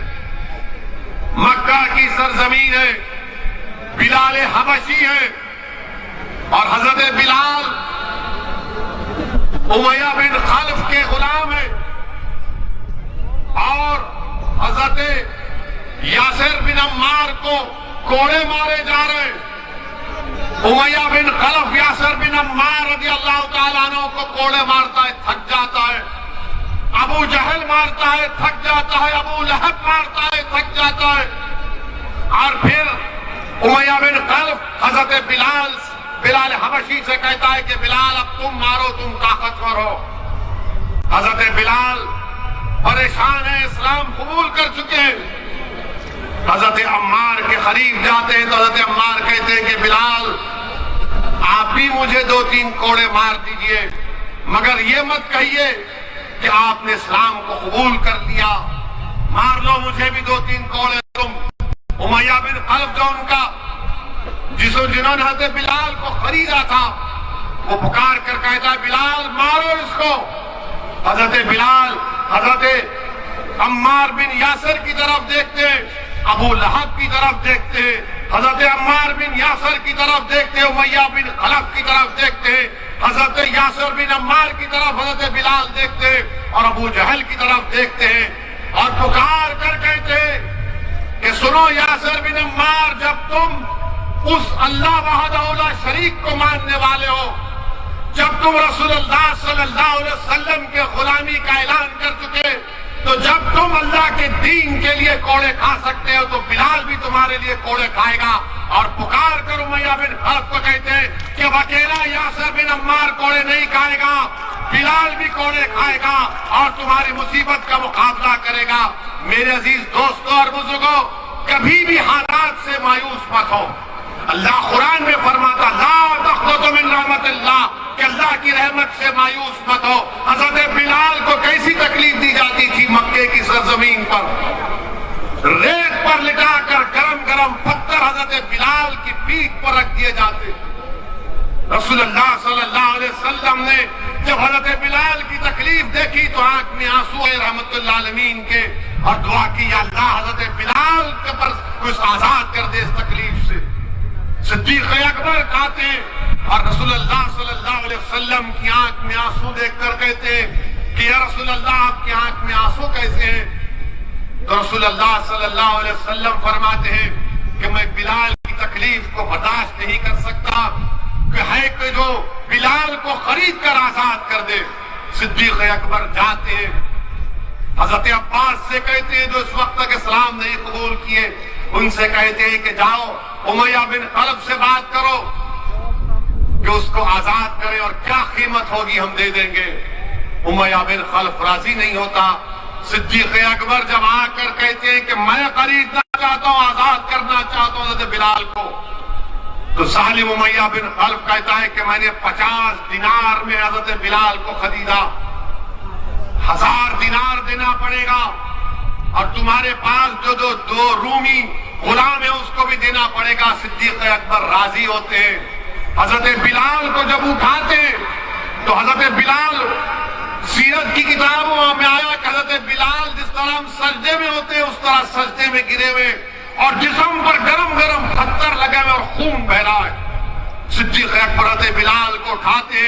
मक्का की सरजमीन है, बिलाल हबशी है, और हजरत बिलाल उमैया बिन खल्फ के गुलाम है, और हजरत यासिर बिन अम्मार को कोड़े मारे जा रहे हैं। उमैया बिन खल्फ यासिर बिन अम्मार रज़ी अल्लाह तआला अन्हु को कोड़े मारता है, थक जाता है। अबू जहल मारता है, थक जाता है। अबू लहब मारता है, थक जाता है। और फिर उमैया बिन खल्फ हजरत बिलाल हबशी से कहता है कि बिलाल अब तुम मारो, तुम ताकतवर हो। हजरत बिलाल परेशान है, इस्लाम कबूल कर चुके हैं। हजरत अम्मार के करीब जाते हैं तो हजरत अम्मार कहते हैं कि बिलाल आप भी मुझे 2-3 कोड़े मार दीजिए, मगर ये मत कहिए कि आपने इस्लाम को कबूल कर लिया। मार लो मुझे भी 2-3 कोड़े तुम। उमैया बिन खल्फ जो उनका जिन्होंने हजरत बिलाल को खरीदा था, वो पुकार कर कहता है बिलाल मारो इसको। हजरत बिलाल हजरत अम्मार बिन यासर की तरफ देखते, अबू लहब की तरफ देखते, हजरत अम्मार बिन यासर की तरफ देखते, उमैया बिन खल्फ की तरफ देखते, हजरत यासर बिन अम्मार की तरफ हजरत बिलाल देखते और अबू जहल की तरफ देखते हैं और पुकार कर कहते कि सुनो यासर बिन अम्मार, जब तुम उस अल्लाह वहदहु शरीक को मानने वाले हो, जब तुम रसूलुल्लाह सल्लल्लाहु अलैहि वसल्लम के गुलामी का ऐलान कर चुके, तो जब तुम अल्लाह के दीन के लिए कोड़े खा सकते हो तो बिलाल भी तुम्हारे लिए कोड़े खाएगा। और पुकार कर उमैया बिन खल्फ को कहते हैं कि अकेला यासर बिन अम्मार कोड़े नहीं खाएगा, बिलाल भी कोड़े खाएगा और तुम्हारी मुसीबत का मुकाबला करेगा। मेरे अजीज दोस्तों और बुजुर्गों, कभी भी हालात से मायूस मत हो। अल्लाह कुरान में फरमाता ला तक़नतु मिन रहमतिल्लाह, कि अल्लाह की रहमत से मायूस मत हो। हजरत बिलाल को कैसी तकलीफ दी जाती थी मक्के की सरजमीन पर, रेत पर लिटाकर गरम गरम पत्थर हजरत बिलाल की पीठ पर रख दिए जाते। रसूलुल्लाह सल्लल्लाहु अलैहि वसल्लम ने जब हजरत बिलाल की तकलीफ देखी तो आंख में आंसू आए रहमतुल्लाह अलमीन के और दुआ की, अल्लाह हजरत बिलाल के पर कुछ आजाद कर दे इस तकलीफ से। सिद्दीक अकबर कहते और रसूलुल्लाह सल्लल्लाहु अलैहि वसल्लम की आंख में आंसू देखकर कहते कि या रसूलुल्लाह आपकी आंख में आंसू कैसे हैं? तो रसूलुल्लाह सल्लल्लाहु अलैहि वसल्लम फरमाते हैं कि मैं बिलाल की तकलीफ को बर्दाश्त नहीं कर सकता, कि है कि जो बिलाल को खरीद कर आजाद कर दे। सिद्दीक अकबर जाते हैं, हजरत अब्बास से कहते हैं जो इस वक्त तक इस्लाम नहीं कबूल किए, उनसे कहते हैं कि जाओ उमैया बिन खल्फ से बात करो कि उसको आजाद करें और क्या कीमत होगी हम दे देंगे। उमैया बिन खल्फ राजी नहीं होता। सिद्दीक अकबर जब आकर कहते हैं कि मैं खरीदना चाहता हूं, आजाद करना चाहता हूं हजरत बिलाल को, तो सालिम उमैया बिन खल्फ कहता है कि मैंने 50 दिनार में हजरत बिलाल को खरीदा, 1000 दिनार देना पड़ेगा और तुम्हारे पास जो दो रूमी गुलाम है उसको भी देना पड़ेगा। सिद्दीक अकबर राजी होते हैं। हजरत बिलाल को जब उठाते तो हजरत बिलाल, सीरत की किताबों में आया कि हजरत बिलाल जिस तरह हम सजदे में होते हैं उस तरह सजदे में गिरे हुए और जिस्म पर गरम गरम पत्थर लगे हुए और खून बह रहा है। सिद्दीक अकबर हजरत बिलाल को उठाते,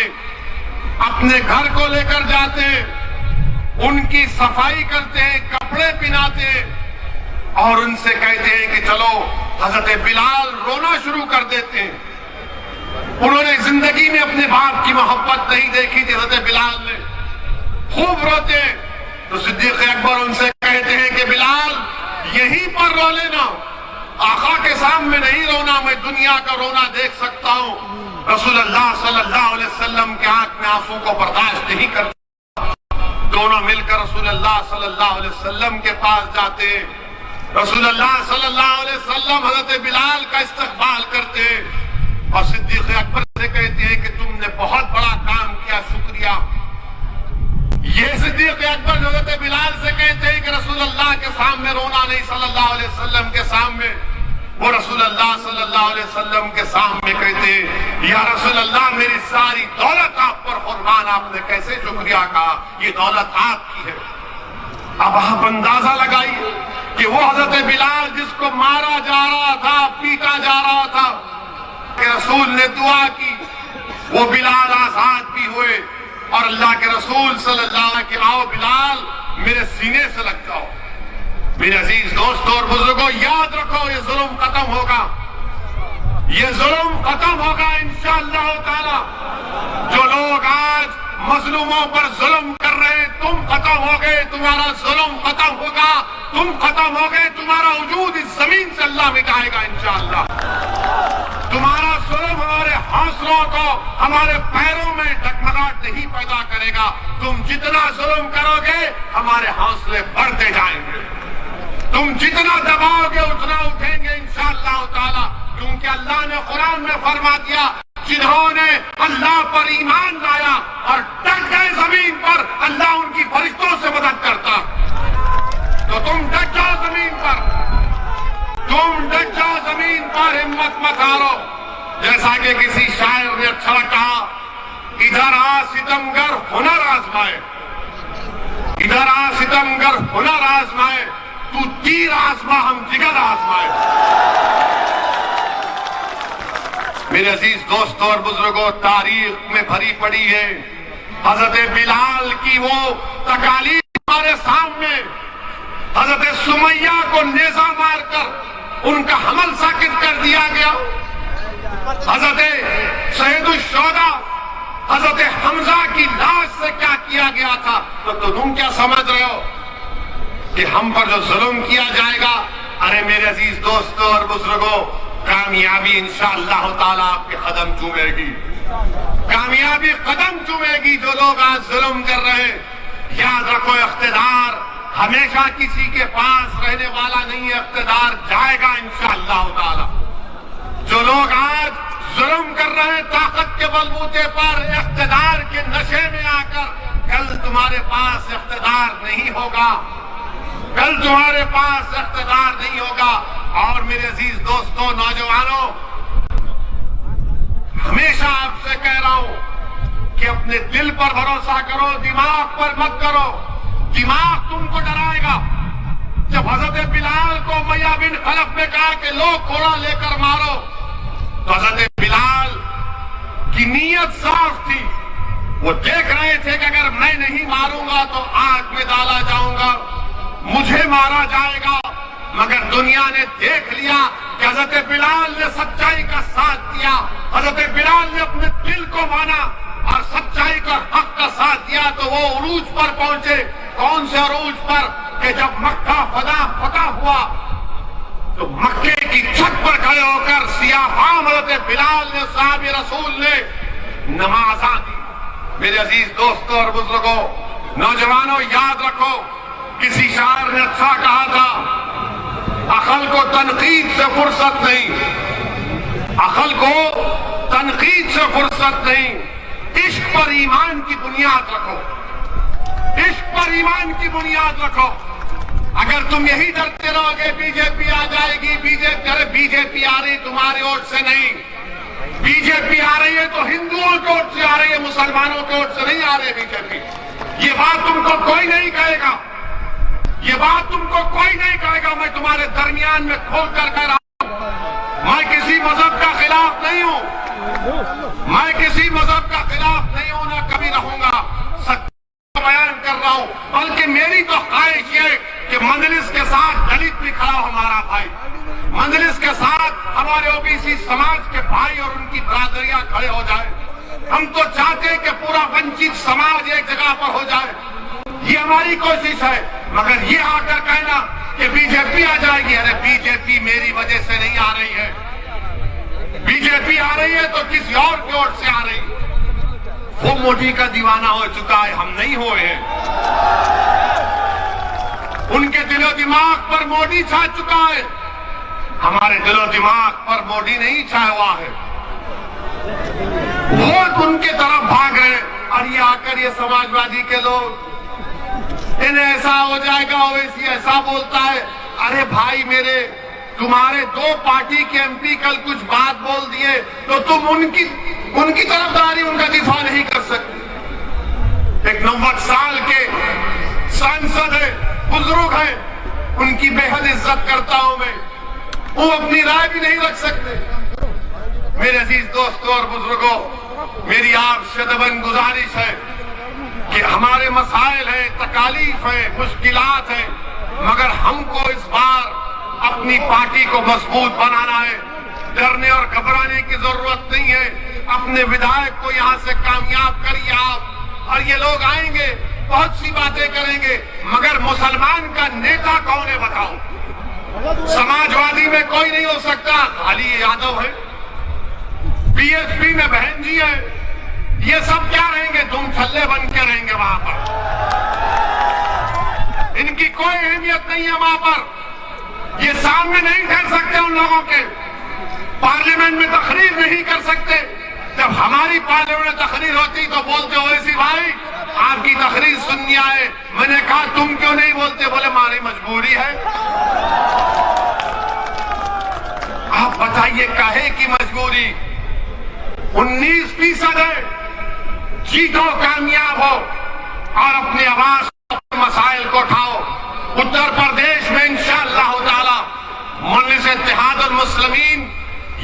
अपने घर को लेकर जाते, उनकी सफाई करते, कपड़े पहनाते और उनसे कहते हैं कि चलो। हजरत बिलाल रोना शुरू कर देते हैं। उन्होंने जिंदगी में अपने बाप की मोहब्बत नहीं देखी थी, हजरत बिलाल ने खूब रोते। तो सिद्दीक अकबर उनसे कहते हैं कि बिलाल यहीं पर रो लेना, आका के सामने नहीं रोना, मैं दुनिया का रोना देख सकता हूं। रसूलुल्लाह सल्लल्लाहु अलैहि वसल्लम के आंख में आंसू को बर्दाश्त नहीं करता। दोनों मिलकर रसूलुल्लाह सल्लल्लाहु अलैहि वसल्लम के पास जाते। रसूलुल्लाह सल्लल्लाहु अलैहि वसल्लम हजरत बिलाल का इस्तकबाल करते और सिद्दीक अकबर से कहते हैं कि तुमने बहुत बड़ा काम किया, शुक्रिया। ये सिद्दीक अकबर हजरत बिलाल से कहते हैं कि रसूलुल्लाह के सामने रोना नहीं, सल्लल्लाहु अलैहि वसल्लम के सामने। वो रसूलुल्लाह सल्लल्लाहु अलैहि वसल्लम के सामने कहते या रसूलुल्लाह मेरी सारी दौलत आप पर कुर्बान, आपने कैसे शुक्रिया कहा, ये दौलत आपकी है। अब आप अंदाजा लगाइए कि वो हजरत बिलाल जिसको मारा जा रहा था, पीटा जा रहा था, कि रसूल ने दुआ की, वो बिलाल आजाद भी हुए और अल्लाह के रसूल सल्लल्लाहु अलैहि वसल्लम के आओ बिलाल मेरे सीने से लग जाओ। मेरे अजीज दोस्तों और बुजुर्गों, याद रखो ये जुल्म खत्म होगा, ये जुल्म खत्म होगा इंशाअल्लाह ताला। जो लोग आज मजलूमों पर जुल्म कर रहे हैं, तुम खत्म हो गए, तुम्हारा जुल्म खत्म होगा, तुम खत्म हो गए, तुम्हारा वजूद इस जमीन से अल्लाह मिटाएगा इंशाअल्लाह। तुम्हारा हमारे पैरों में डगमगाहट नहीं पैदा करेगा। तुम जितना जुल्म करोगे हमारे हौसले बढ़ते जाएंगे, तुम जितना दबाओगे उतना उठेंगे इंशाअल्लाह ताला। क्योंकि अल्लाह ने कुरान में फरमा दिया, जिन्होंने अल्लाह पर ईमान लाया और डट गए जमीन पर, अल्लाह उनकी फरिश्तों से मदद करता। तो तुम डट जाओ जमीन पर, तुम डट जाओ जमीन पर, हिम्मत मत हारो। जैसा कि किसी शायर ने अच्छा कहा, इधर आ सितमगर हुनर आजमाए, इधर आ सितमगर हुनर आजमाए, तू तीर आजमा हम जिगर आजमाए। मेरे अजीज दोस्तों और बुजुर्गों, तारीख में भरी पड़ी है हजरत बिलाल की वो तकालीफ हमारे सामने। हजरत सुमैया को नेजा मारकर उनका हमल साकित कर दिया गया। हजरत सैयदुश्शोहदा हजरत हमजा की लाश से क्या किया गया था। तो तुम क्या समझ रहे हो कि हम पर जो जुल्म किया जाएगा? अरे मेरे अजीज दोस्तों और बुजुर्गों, कामयाबी इंशाअल्लाह ताला आपके कदम चूमेगी, कामयाबी कदम चूमेगी जो लोग आज जुल्म कर रहे हैं। याद रखो, इख्तिदार हमेशा किसी के पास रहने वाला नहीं है, इख्तिदार जाएगा इंशाअल्लाह ताला। जो लोग आज जुल्म कर रहे हैं ताकत के बलबूते पर, इख्तिदार के नशे में आकर, कल तुम्हारे पास इख्तिदार नहीं होगा, कल तुम्हारे पास इख्तिदार नहीं होगा। और मेरे अजीज दोस्तों, नौजवानों, हमेशा आपसे कह रहा हूं कि अपने दिल पर भरोसा करो, दिमाग पर मत करो। दिमाग तुमको डराएगा। जब हजरत बिलाल को उमैया बिन खलफ ने कहा कि लो घोड़ा लेकर मारो, तो हजरत बिलाल की नीयत साफ थी। वो देख रहे थे कि अगर मैं नहीं मारूंगा तो आग में डाला जाऊंगा, मुझे मारा जाएगा। मगर दुनिया ने देख लिया कि हजरत बिलाल ने सच्चाई का साथ दिया, हजरत बिलाल ने अपने दिल को माना और सच्चाई का हक का साथ दिया। तो वो उरूज पर पहुंचे। कौन से उरूज पर? कि जब मक्का फतह हुआ तो मक्के की छत पर खड़े होकर सियाफाम हजरत बिलाल ने, साहब रसूल ने नमाज़ दी। मेरे अजीज दोस्तों और बुजुर्गों, नौजवानों, याद रखो, किसी शायर ने अच्छा कहा था, अकल को तनकीद से फुर्सत नहीं, अकल को तनकीद से फुर्सत नहीं। इश्क पर ईमान की बुनियाद रखो, इश्क पर ईमान की बुनियाद रखो। अगर तुम यही डरते रहोगे बीजेपी आ जाएगी, बीजेपी आ रही तुम्हारे वोट से नहीं, बीजेपी आ रही है तो हिंदुओं के वोट से आ रही है, मुसलमानों के वोट से नहीं आ रही बीजेपी। ये बात तुमको कोई नहीं कहेगा, ये बात तुमको कोई नहीं कहेगा। मैं तुम्हारे दरमियान में खोल कर कह रहा हूं, मैं किसी मजहब का खिलाफ नहीं हूं, मैं किसी मजहब का खिलाफ नहीं हूं, ना कभी रहूंगा। सत्य बयान कर रहा हूं, बल्कि मेरी तो ख्वाहिश है कि मजलिस के साथ दलित भी खड़ा हो, हमारा भाई, मजलिस के साथ हमारे ओबीसी समाज के भाई और उनकी बरादरियां खड़े हो जाए। हम तो चाहते हैं कि पूरा वंचित समाज एक जगह पर हो जाए, ये हमारी कोशिश है। मगर ये आकर कहना कि बीजेपी आ जाएगी, अरे बीजेपी मेरी वजह से नहीं आ रही है, बीजेपी आ रही है तो किसी और की ओर से आ रही है। वो मोदी का दीवाना हो चुका है, हम नहीं हुए हैं। उनके दिलो दिमाग पर मोदी छा चुका है, हमारे दिलो दिमाग पर मोदी नहीं छाया हुआ है। वो उनके तरफ भाग रहे और ये आकर ये समाजवादी के लोग, इन्हें ऐसा हो जाएगा, ओवैसी ऐसा बोलता है। अरे भाई मेरे, तुम्हारे दो पार्टी के एमपी कल कुछ बात बोल दिए तो तुम उनकी तरफदारी, उनका दिफा नहीं कर सकते। एक 90 साल के सांसद है, बुजुर्ग है, उनकी बेहद इज्जत करता हूं मैं, वो अपनी राय भी नहीं रख सकते। मेरे अजीज दोस्तों और बुजुर्गों, मेरी आपसे दबन गुजारिश है कि हमारे मसाइल हैं, तकालीफ है, मुश्किलात है, मगर हमको इस बार अपनी पार्टी को मजबूत बनाना है। डरने और घबराने की जरूरत नहीं है। अपने विधायक को यहां से कामयाब करिए आप, और ये लोग आएंगे, बहुत सी बातें करेंगे, मगर मुसलमान का नेता कौन है बताओ? समाजवादी में कोई नहीं हो सकता, खाली यादव है। बीएसपी में बहन जी है, ये सब क्या रहेंगे? तुम छल्ले बन के रहेंगे वहां पर। इनकी कोई अहमियत नहीं है वहां पर। ये सामने नहीं ठहर सकते उन लोगों के, पार्लियामेंट में तकरीर नहीं कर सकते। जब हमारी पार्लियामेंट में तकरीर होती तो बोलते ओवैसी भाई आपकी तकरीर सुननी आए। मैंने कहा तुम क्यों नहीं बोलते? बोले हमारी मजबूरी है। आप बताइए काहे की मजबूरी? 19% है, जीतो, कामयाब हो और अपनी आवाज मसाइल को उठाओ। उत्तर प्रदेश में इंशाअल्लाह ताला मजलिस इत्तेहादुल मुस्लिमीन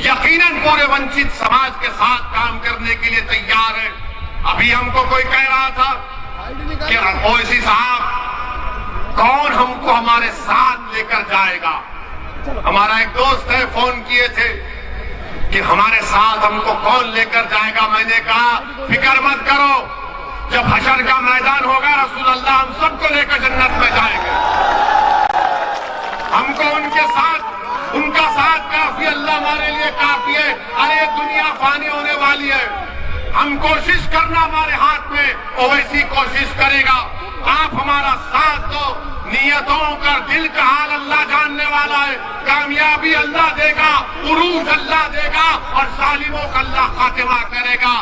यकीनन पूरे वंचित समाज के साथ काम करने के लिए तैयार है। अभी हमको कोई कह रहा था कि ओवैसी साहब कौन हमको हमारे साथ लेकर जाएगा? हमारा एक दोस्त है, फोन किए थे कि हमारे साथ हमको कौन लेकर जाएगा। मैंने कहा फिक्र मत करो, जब हशर का मैदान होगा रसूल अल्लाह हम सबको लेकर जन्नत में जाएंगे। हमको उनके साथ, उनका साथ काफी, अल्लाह हमारे लिए काफी है। अरे दुनिया फानी होने वाली है। हम कोशिश करना हमारे हाथ में, ओवैसी कोशिश करेगा। आप हमारा साथ दो। नियतों का, दिल का हाल अल्लाह जानने वाला है। कामयाबी अल्लाह देगा, उरूज अल्लाह देगा और जालिमों का अल्लाह खातिमा करेगा।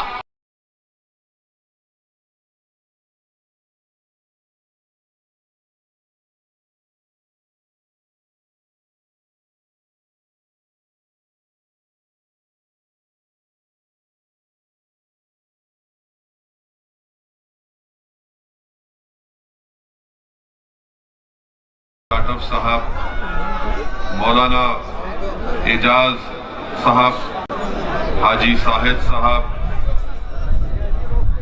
काटफ साहब, मौलाना एजाज साहब, हाजी साहिद साहब,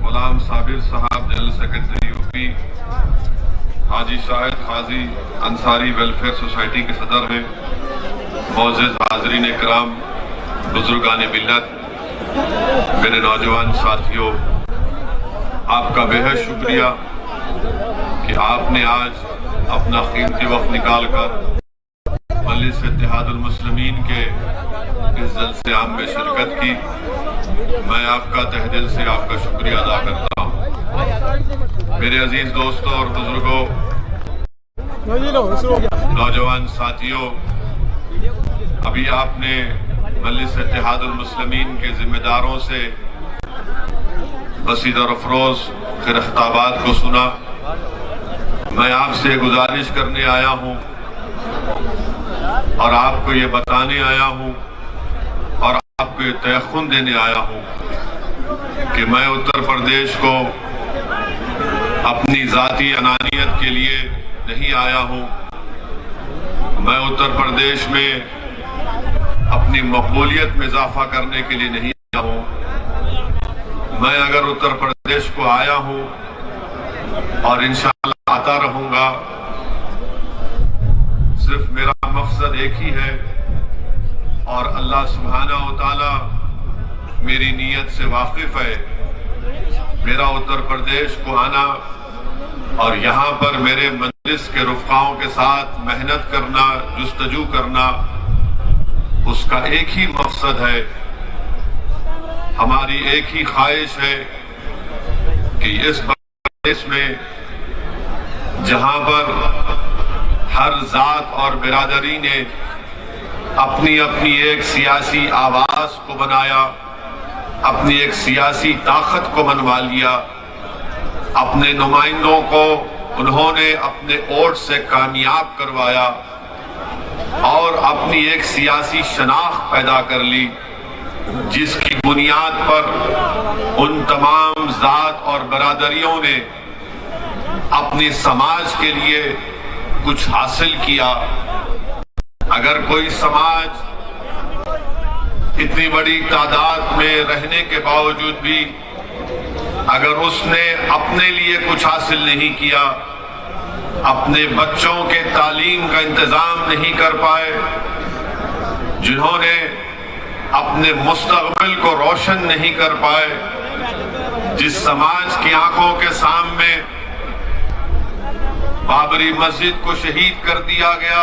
गुलाम साबिर साहब जनरल सेक्रेटरी यूपी, हाजी शाहिद खाजी अंसारी वेलफेयर सोसाइटी के सदर हैं, मोअज़्ज़िज़ हाज़रीन इकराम, बुजुर्गान मिल्लत, मेरे नौजवान साथियों, आपका बेहद शुक्रिया कि आपने आज अपना कीमती वक्त निकालकर मजलिस इत्तेहादुल मुस्लिमीन के इस जलसे आम में शिरकत की। मैं आपका तहे दिल से आपका शुक्रिया अदा करता हूँ। मेरे अजीज दोस्तों और बुजुर्गों, नौजवान साथियों, अभी आपने मजलिस इत्तेहादुल मुस्लिमीन के जिम्मेदारों से बसीद और अफरोज खिरख्ताबाद को सुना। मैं आपसे गुजारिश करने आया हूं और आपको ये बताने आया हूं और आपको ये तयख्खुन देने आया हूं कि मैं उत्तर प्रदेश को अपनी जाती अनानियत के लिए नहीं आया हूं। मैं उत्तर प्रदेश में अपनी मकबूलियत में इजाफा करने के लिए नहीं आया हूं। मैं अगर उत्तर प्रदेश को आया हूं और इंशाअल्लाह आता रहूंगा, सिर्फ मेरा मकसद एक ही है और अल्लाह सुब्हानहू व तआला मेरी नीयत से वाकिफ है। मेरा उत्तर प्रदेश को आना और यहाँ पर मेरे मजलिस के रुफ़क़ाओं के साथ मेहनत करना, जुस्तजू करना, उसका एक ही मकसद है, हमारी एक ही ख्वाहिश है कि इस प्रदेश में जहां पर हर जात और बिरादरी ने अपनी अपनी एक सियासी आवाज को बनाया, अपनी एक सियासी ताकत को मनवा लिया, अपने नुमाइंदों को उन्होंने अपने वोट से कामयाब करवाया और अपनी एक सियासी शनाख्त पैदा कर ली, जिसकी बुनियाद पर उन तमाम जात और बरादरियों ने अपने समाज के लिए कुछ हासिल किया। अगर कोई समाज इतनी बड़ी तादाद में रहने के बावजूद भी अगर उसने अपने लिए कुछ हासिल नहीं किया, अपने बच्चों के तालीम का इंतजाम नहीं कर पाए, जिन्होंने अपने मुस्तकबिल को रोशन नहीं कर पाए, जिस समाज की आंखों के सामने बाबरी मस्जिद को शहीद कर दिया गया,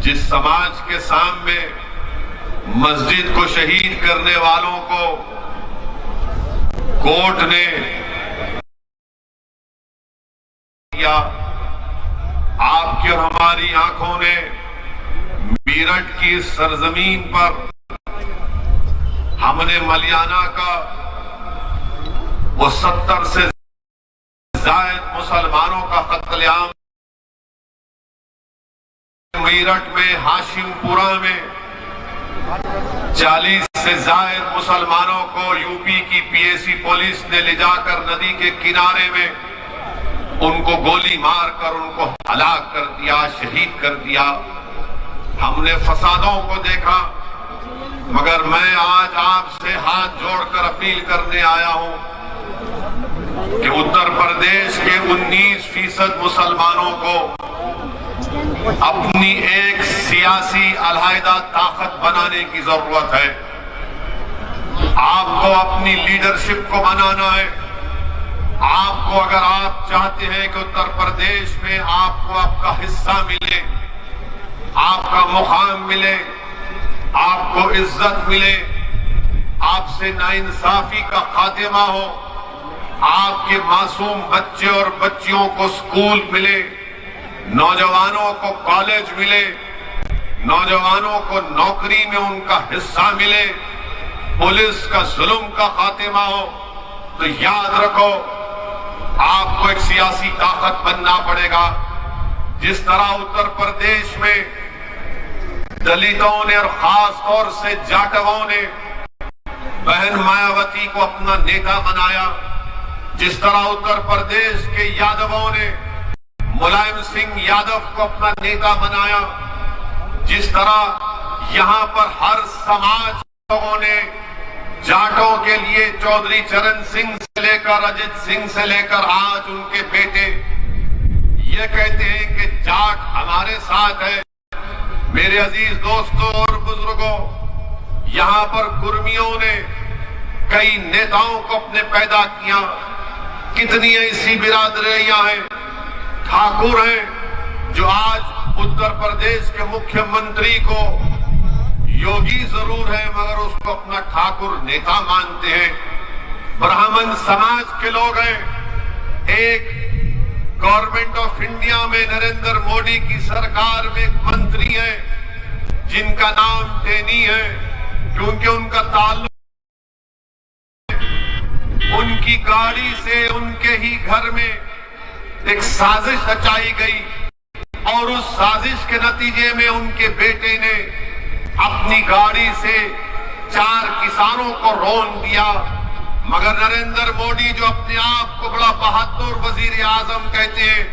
जिस समाज के सामने मस्जिद को शहीद करने वालों को कोर्ट ने किया, आपकी और हमारी आंखों ने मेरठ की सरजमीन पर हमने मलियाना का वो 70 से जायद मुसलमानों का कत्लेआम, मेरठ में हाशिमपुरा में 40 से जायद मुसलमानों को यूपी की पीएसी पुलिस ने ले जाकर नदी के किनारे में उनको गोली मारकर उनको हलाक कर दिया, शहीद कर दिया। हमने फसादों को देखा, मगर मैं आज आपसे हाथ जोड़कर अपील करने आया हूं कि उत्तर प्रदेश के 19% मुसलमानों को अपनी एक सियासी अलहायदा ताकत बनाने की जरूरत है। आपको अपनी लीडरशिप को बनाना है। आपको, अगर आप चाहते हैं कि उत्तर प्रदेश में आपको आपका हिस्सा मिले, आपका मुकाम मिले, आपको इज्जत मिले, आपसे नाइंसाफी का खात्मा हो, आपके मासूम बच्चे और बच्चियों को स्कूल मिले, नौजवानों को कॉलेज मिले, नौजवानों को नौकरी में उनका हिस्सा मिले, पुलिस का जुल्म का खात्मा हो, तो याद रखो आपको एक सियासी ताकत बनना पड़ेगा। जिस तरह उत्तर प्रदेश में दलितों ने और खास तौर से जाटवों ने बहन मायावती को अपना नेता बनाया, जिस तरह उत्तर प्रदेश के यादवों ने मुलायम सिंह यादव को अपना नेता बनाया, जिस तरह यहां पर हर समाज लोगों ने जाटों के लिए चौधरी चरण सिंह से लेकर अजित सिंह से लेकर आज उनके बेटे ये कहते हैं कि जाट हमारे साथ है। मेरे अजीज दोस्तों और बुजुर्गों, यहां पर कुर्मियों ने कई नेताओं को अपने पैदा किया। कितनी ऐसी बिरादरियां हैं, ठाकुर हैं, जो आज उत्तर प्रदेश के मुख्यमंत्री को योगी जरूर है मगर उसको अपना ठाकुर नेता मानते हैं। ब्राह्मण समाज के लोग हैं। एक गवर्नमेंट ऑफ इंडिया में नरेंद्र मोदी की सरकार में एक मंत्री है जिनका नाम टेनी है, क्योंकि उनका ताल्लुक उनकी गाड़ी से उनके ही घर में एक साजिश रचाई गई और उस साजिश के नतीजे में उनके बेटे ने अपनी गाड़ी से 4 किसानों को रौंद दिया। मगर नरेंद्र मोदी, जो अपने आप को बड़ा बहादुर वजीर आजम कहते हैं,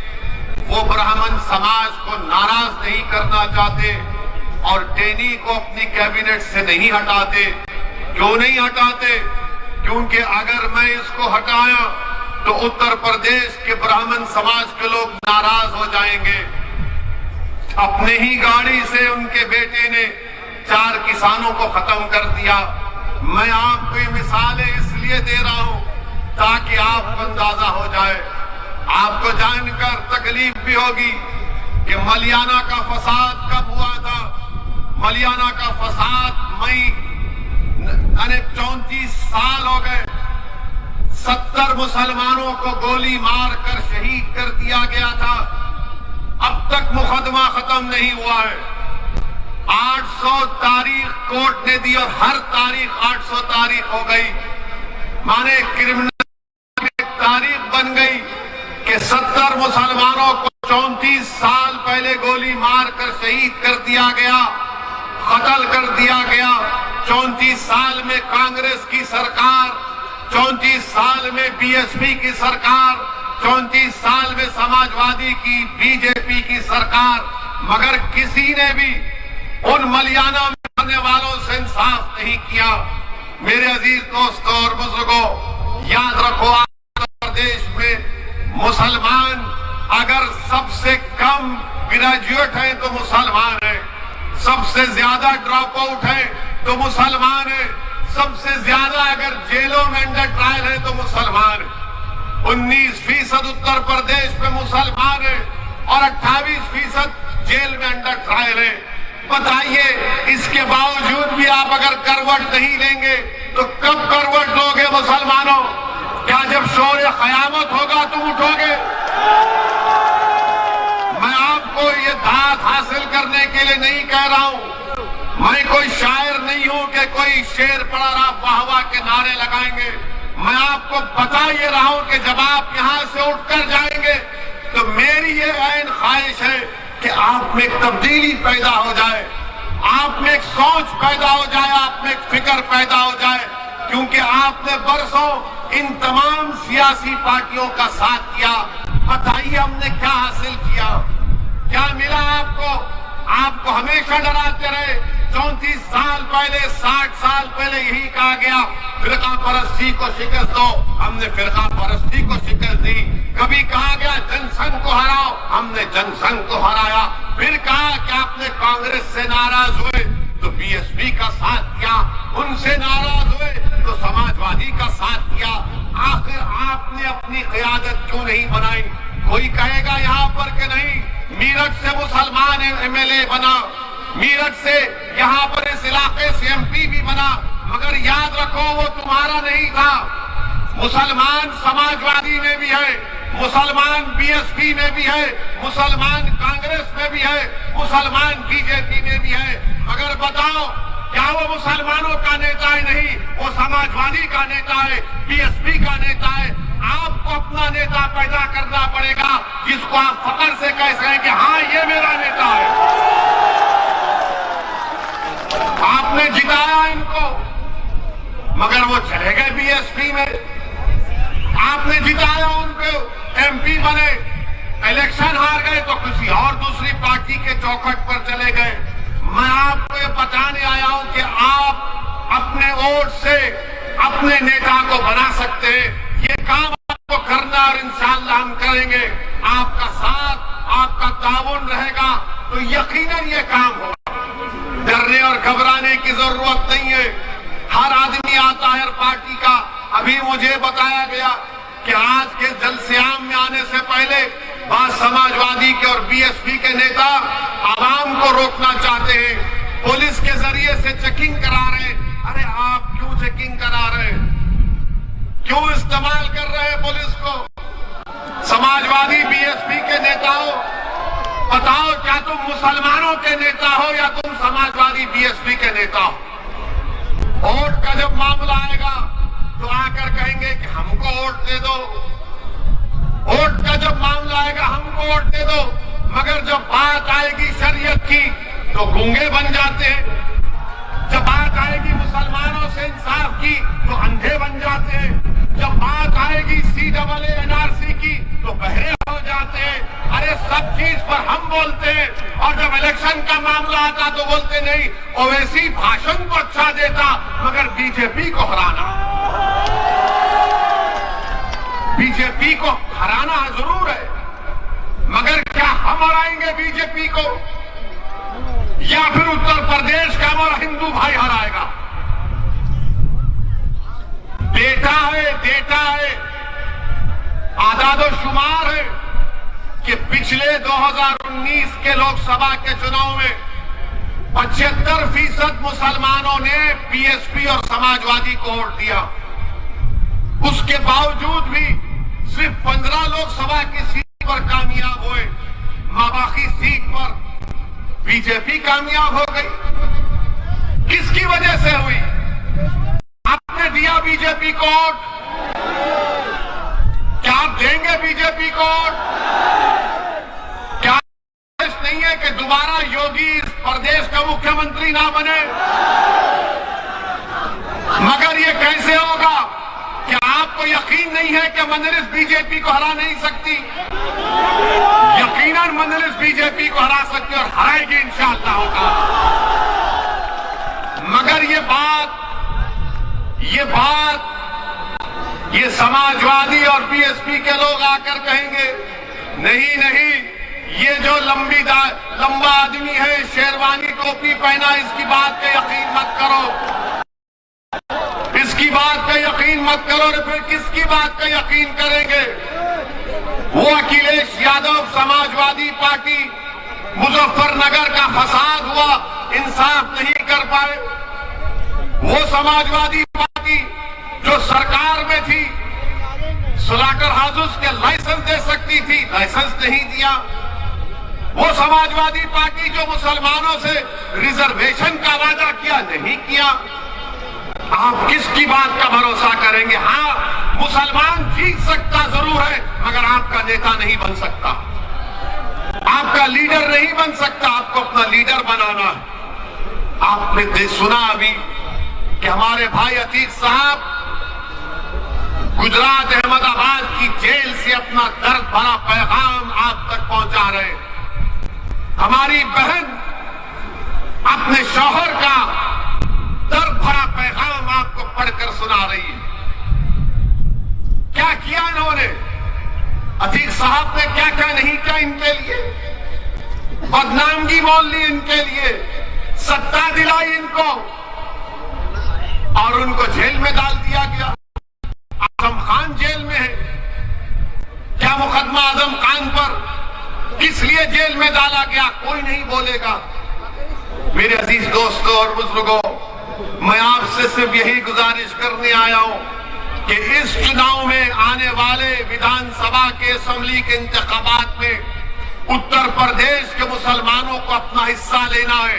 वो ब्राह्मण समाज को नाराज नहीं करना चाहते और टेनी को अपनी कैबिनेट से नहीं हटाते। क्यों नहीं हटाते? क्योंकि अगर मैं इसको हटाया तो उत्तर प्रदेश के ब्राह्मण समाज के लोग नाराज हो जाएंगे। अपने ही गाड़ी से उनके बेटे ने 4 किसानों को खत्म कर दिया। मैं आपको ये मिसालें इसलिए दे रहा हूं ताकि आपको अंदाजा हो जाए, आपको जानकर तकलीफ भी होगी कि मलियाना का फसाद कब हुआ था। मलियाना का फसाद मई 34 साल हो गए। 70 मुसलमानों को गोली मारकर शहीद कर दिया गया था। अब तक मुकदमा खत्म नहीं हुआ है। 800 तारीख कोर्ट ने दी और हर तारीख 800 तारीख हो गई। माने क्रिमिनल तारीख बन गई कि 70 मुसलमानों को 34 साल पहले गोली मारकर शहीद कर दिया गया, कत्ल कर दिया गया। 34 साल में कांग्रेस की सरकार, 34 साल में बीएसपी की सरकार, 34 साल में समाजवादी की, बीजेपी की सरकार, मगर किसी ने भी उन मलियाना में रहने वालों से इंसाफ नहीं किया। मेरे अजीज दोस्तों और बुजुर्गों, याद रखो आंध्र प्रदेश में मुसलमान अगर सबसे कम ग्रेजुएट हैं तो मुसलमान हैं, सबसे ज्यादा ड्रॉप आउट हैं तो मुसलमान हैं, सबसे ज्यादा अगर जेलों में अंडर ट्रायल है तो मुसलमान है। 19% उत्तर प्रदेश में मुसलमान है और 28% जेल में अंडर ट्रायल है। बताइए, इसके बावजूद भी आप अगर करवट नहीं लेंगे तो कब करवट लोगे मुसलमानों? जब शोर क़यामत होगा तुम उठोगे। मैं आपको ये दाद हासिल करने के लिए नहीं कह रहा हूं। मैं कोई शायर नहीं हूं कि कोई शेर पढ़ा रहा वाह वाह के नारे लगाएंगे। मैं आपको बता ये रहा हूं कि जब आप यहां से उठकर जाएंगे तो मेरी ये ऐन ख्वाहिश है कि आप में एक तब्दीली पैदा हो जाए, आप में एक सोच पैदा हो जाए, आप में एक फिक्र पैदा हो जाए। क्योंकि आपने बरसों इन तमाम सियासी पार्टियों का साथ किया। बताइए हमने क्या हासिल किया, क्या मिला आपको? आपको हमेशा डराते रहे। 34 साल पहले, 60 साल पहले यही कहा गया फिरका परस्ती को शिकस्त दो, हमने फिरका परस्ती को शिकस्त दी। कभी कहा गया जनसंघ को हराओ, हमने जनसंघ को हराया। फिर कहा कि आपने कांग्रेस से नाराज हुए तो बीएसपी का साथ किया, उनसे नाराज हुए तो समाजवादी का साथ किया। आखिर आपने अपनी क़यादत क्यों नहीं बनाई? कोई कहेगा यहां पर कि नहीं, मीरठ से मुसलमान एमएलए बना, मीरठ से यहां पर इस इलाके से एमपी भी बना, मगर याद रखो वो तुम्हारा नहीं था। मुसलमान समाजवादी में भी है, मुसलमान बीएसपी में भी है, मुसलमान कांग्रेस में भी है, मुसलमान बीजेपी में भी है। मगर बताओ क्या वो मुसलमानों का नेता है? नहीं, वो समाजवादी का नेता है, बीएसपी का नेता है। आपको अपना नेता पैदा करना पड़ेगा जिसको आप फख्र से कह सकें कि हाँ ये मेरा नेता है। आपने जिताया इनको मगर वो चले गए बीएसपी में। आपने जिताया उनको, एमपी बने, इलेक्शन हार गए तो किसी और दूसरी पार्टी के चौखट पर चले गए। मैं आपको ये बताने आया हूं कि आप अपने वोट से अपने नेता को बना सकते हैं। ये काम आपको करना और इंशाअल्लाह हम करेंगे। आपका साथ, आपका ताउन रहेगा तो यकीनन ये काम होगा। डरने और घबराने की जरूरत नहीं है। हर आदमी आता है हर पार्टी का। अभी मुझे बताया गया कि आज के जलसेआम में आने से पहले वहां समाजवादी के और बीएसपी के नेता आवाम को रोकना चाहते हैं, पुलिस के जरिए से चेकिंग करा रहे हैं। अरे आप क्यों चेकिंग करा रहे हैं? क्यों इस्तेमाल कर रहे हैं पुलिस को? समाजवादी बीएसपी के नेता हो, बताओ क्या तुम मुसलमानों के नेता हो या तुम समाजवादी बीएसपी के नेता हो? वोट का जब मामला आएगा तो आकर कहेंगे कि हमको वोट दे दो। वोट का जब मामला आएगा हमको वोट दे दो, मगर जब बात आएगी शरीयत की तो गूंगे बन जाते हैं। जब बात आएगी मुसलमानों से इंसाफ की तो अंधे बन जाते हैं। जब बात आएगी CAA NRC की तो बहरे हो जाते हैं। अरे सब चीज पर हम बोलते हैं और जब इलेक्शन का मामला आता तो बोलते नहीं। ओवैसी भाषण तो अच्छा देता मगर बीजेपी को हराना, बीजेपी को हराना जरूर है, मगर क्या हम हराएंगे बीजेपी को या फिर उत्तर प्रदेश का हमारा हिंदू भाई हराएगा? डेटा है, आदादोशुमार है कि पिछले 2019 के लोकसभा के चुनाव में 75% मुसलमानों ने बीएसपी और समाजवादी को वोट दिया। उसके बावजूद भी सिर्फ 15 लोकसभा की सीट पर कामयाब हुए, बाकी सीट पर बीजेपी कामयाब हो गई। किसकी वजह से हुई? आपने दिया बीजेपी को वोट? क्या आप देंगे बीजेपी को वोट? क्या नहीं है कि दोबारा योगी इस प्रदेश का मुख्यमंत्री ना बने? मगर ये कैसे होगा? क्या आपको यकीन नहीं है कि मजलिस बीजेपी को हरा नहीं सकती? यकीनन मजलिस बीजेपी को हरा सकती और हराएगी इंशाअल्लाह होगा। मगर ये समाजवादी और बीएसपी के लोग आकर कहेंगे नहीं, ये जो लंबा आदमी है, शेरवानी टोपी पहना, इसकी बात पे यकीन मत करो, इसकी बात पे यकीन मत करो। और फिर किसकी बात पे यकीन करेंगे? वो अखिलेश यादव समाजवादी पार्टी, मुजफ्फरनगर का फसाद हुआ, इंसाफ नहीं कर पाए। वो समाजवादी पार्टी जो सरकार में थी, सुलाकर हाउस के लाइसेंस दे सकती थी, लाइसेंस नहीं दिया। वो समाजवादी पार्टी जो मुसलमानों से रिजर्वेशन का वादा किया, नहीं किया। आप किसकी बात का भरोसा करेंगे? हाँ, मुसलमान जीत सकता जरूर है, मगर आपका नेता नहीं बन सकता, आपका लीडर नहीं बन सकता। आपको अपना लीडर बनाना है। आपने सुना अभी कि हमारे भाई अतीक साहब गुजरात अहमदाबाद की जेल से अपना दर्द भरा पैगाम आप तक पहुंचा रहे हैं। हमारी बहन अपने शौहर का दर्द भरा पैगाम आपको पढ़कर सुना रही है। क्या किया इन्होंने? अतीक साहब ने क्या क्या नहीं किया इनके लिए? बदनामगी मोल ली इनके लिए, सत्ता दिलाई इनको और उनको जेल में डाल दिया गया। आजम खान जेल में है। क्या मुकदमा आजम खान पर किस लिए जेल में डाला गया? कोई नहीं बोलेगा। मेरे अजीज दोस्तों और बुजुर्गों, मैं आपसे सिर्फ यही गुजारिश करने आया हूं कि इस चुनाव में आने वाले विधानसभा के असेंबली के इंतखाबात में उत्तर प्रदेश के मुसलमानों को अपना हिस्सा लेना है।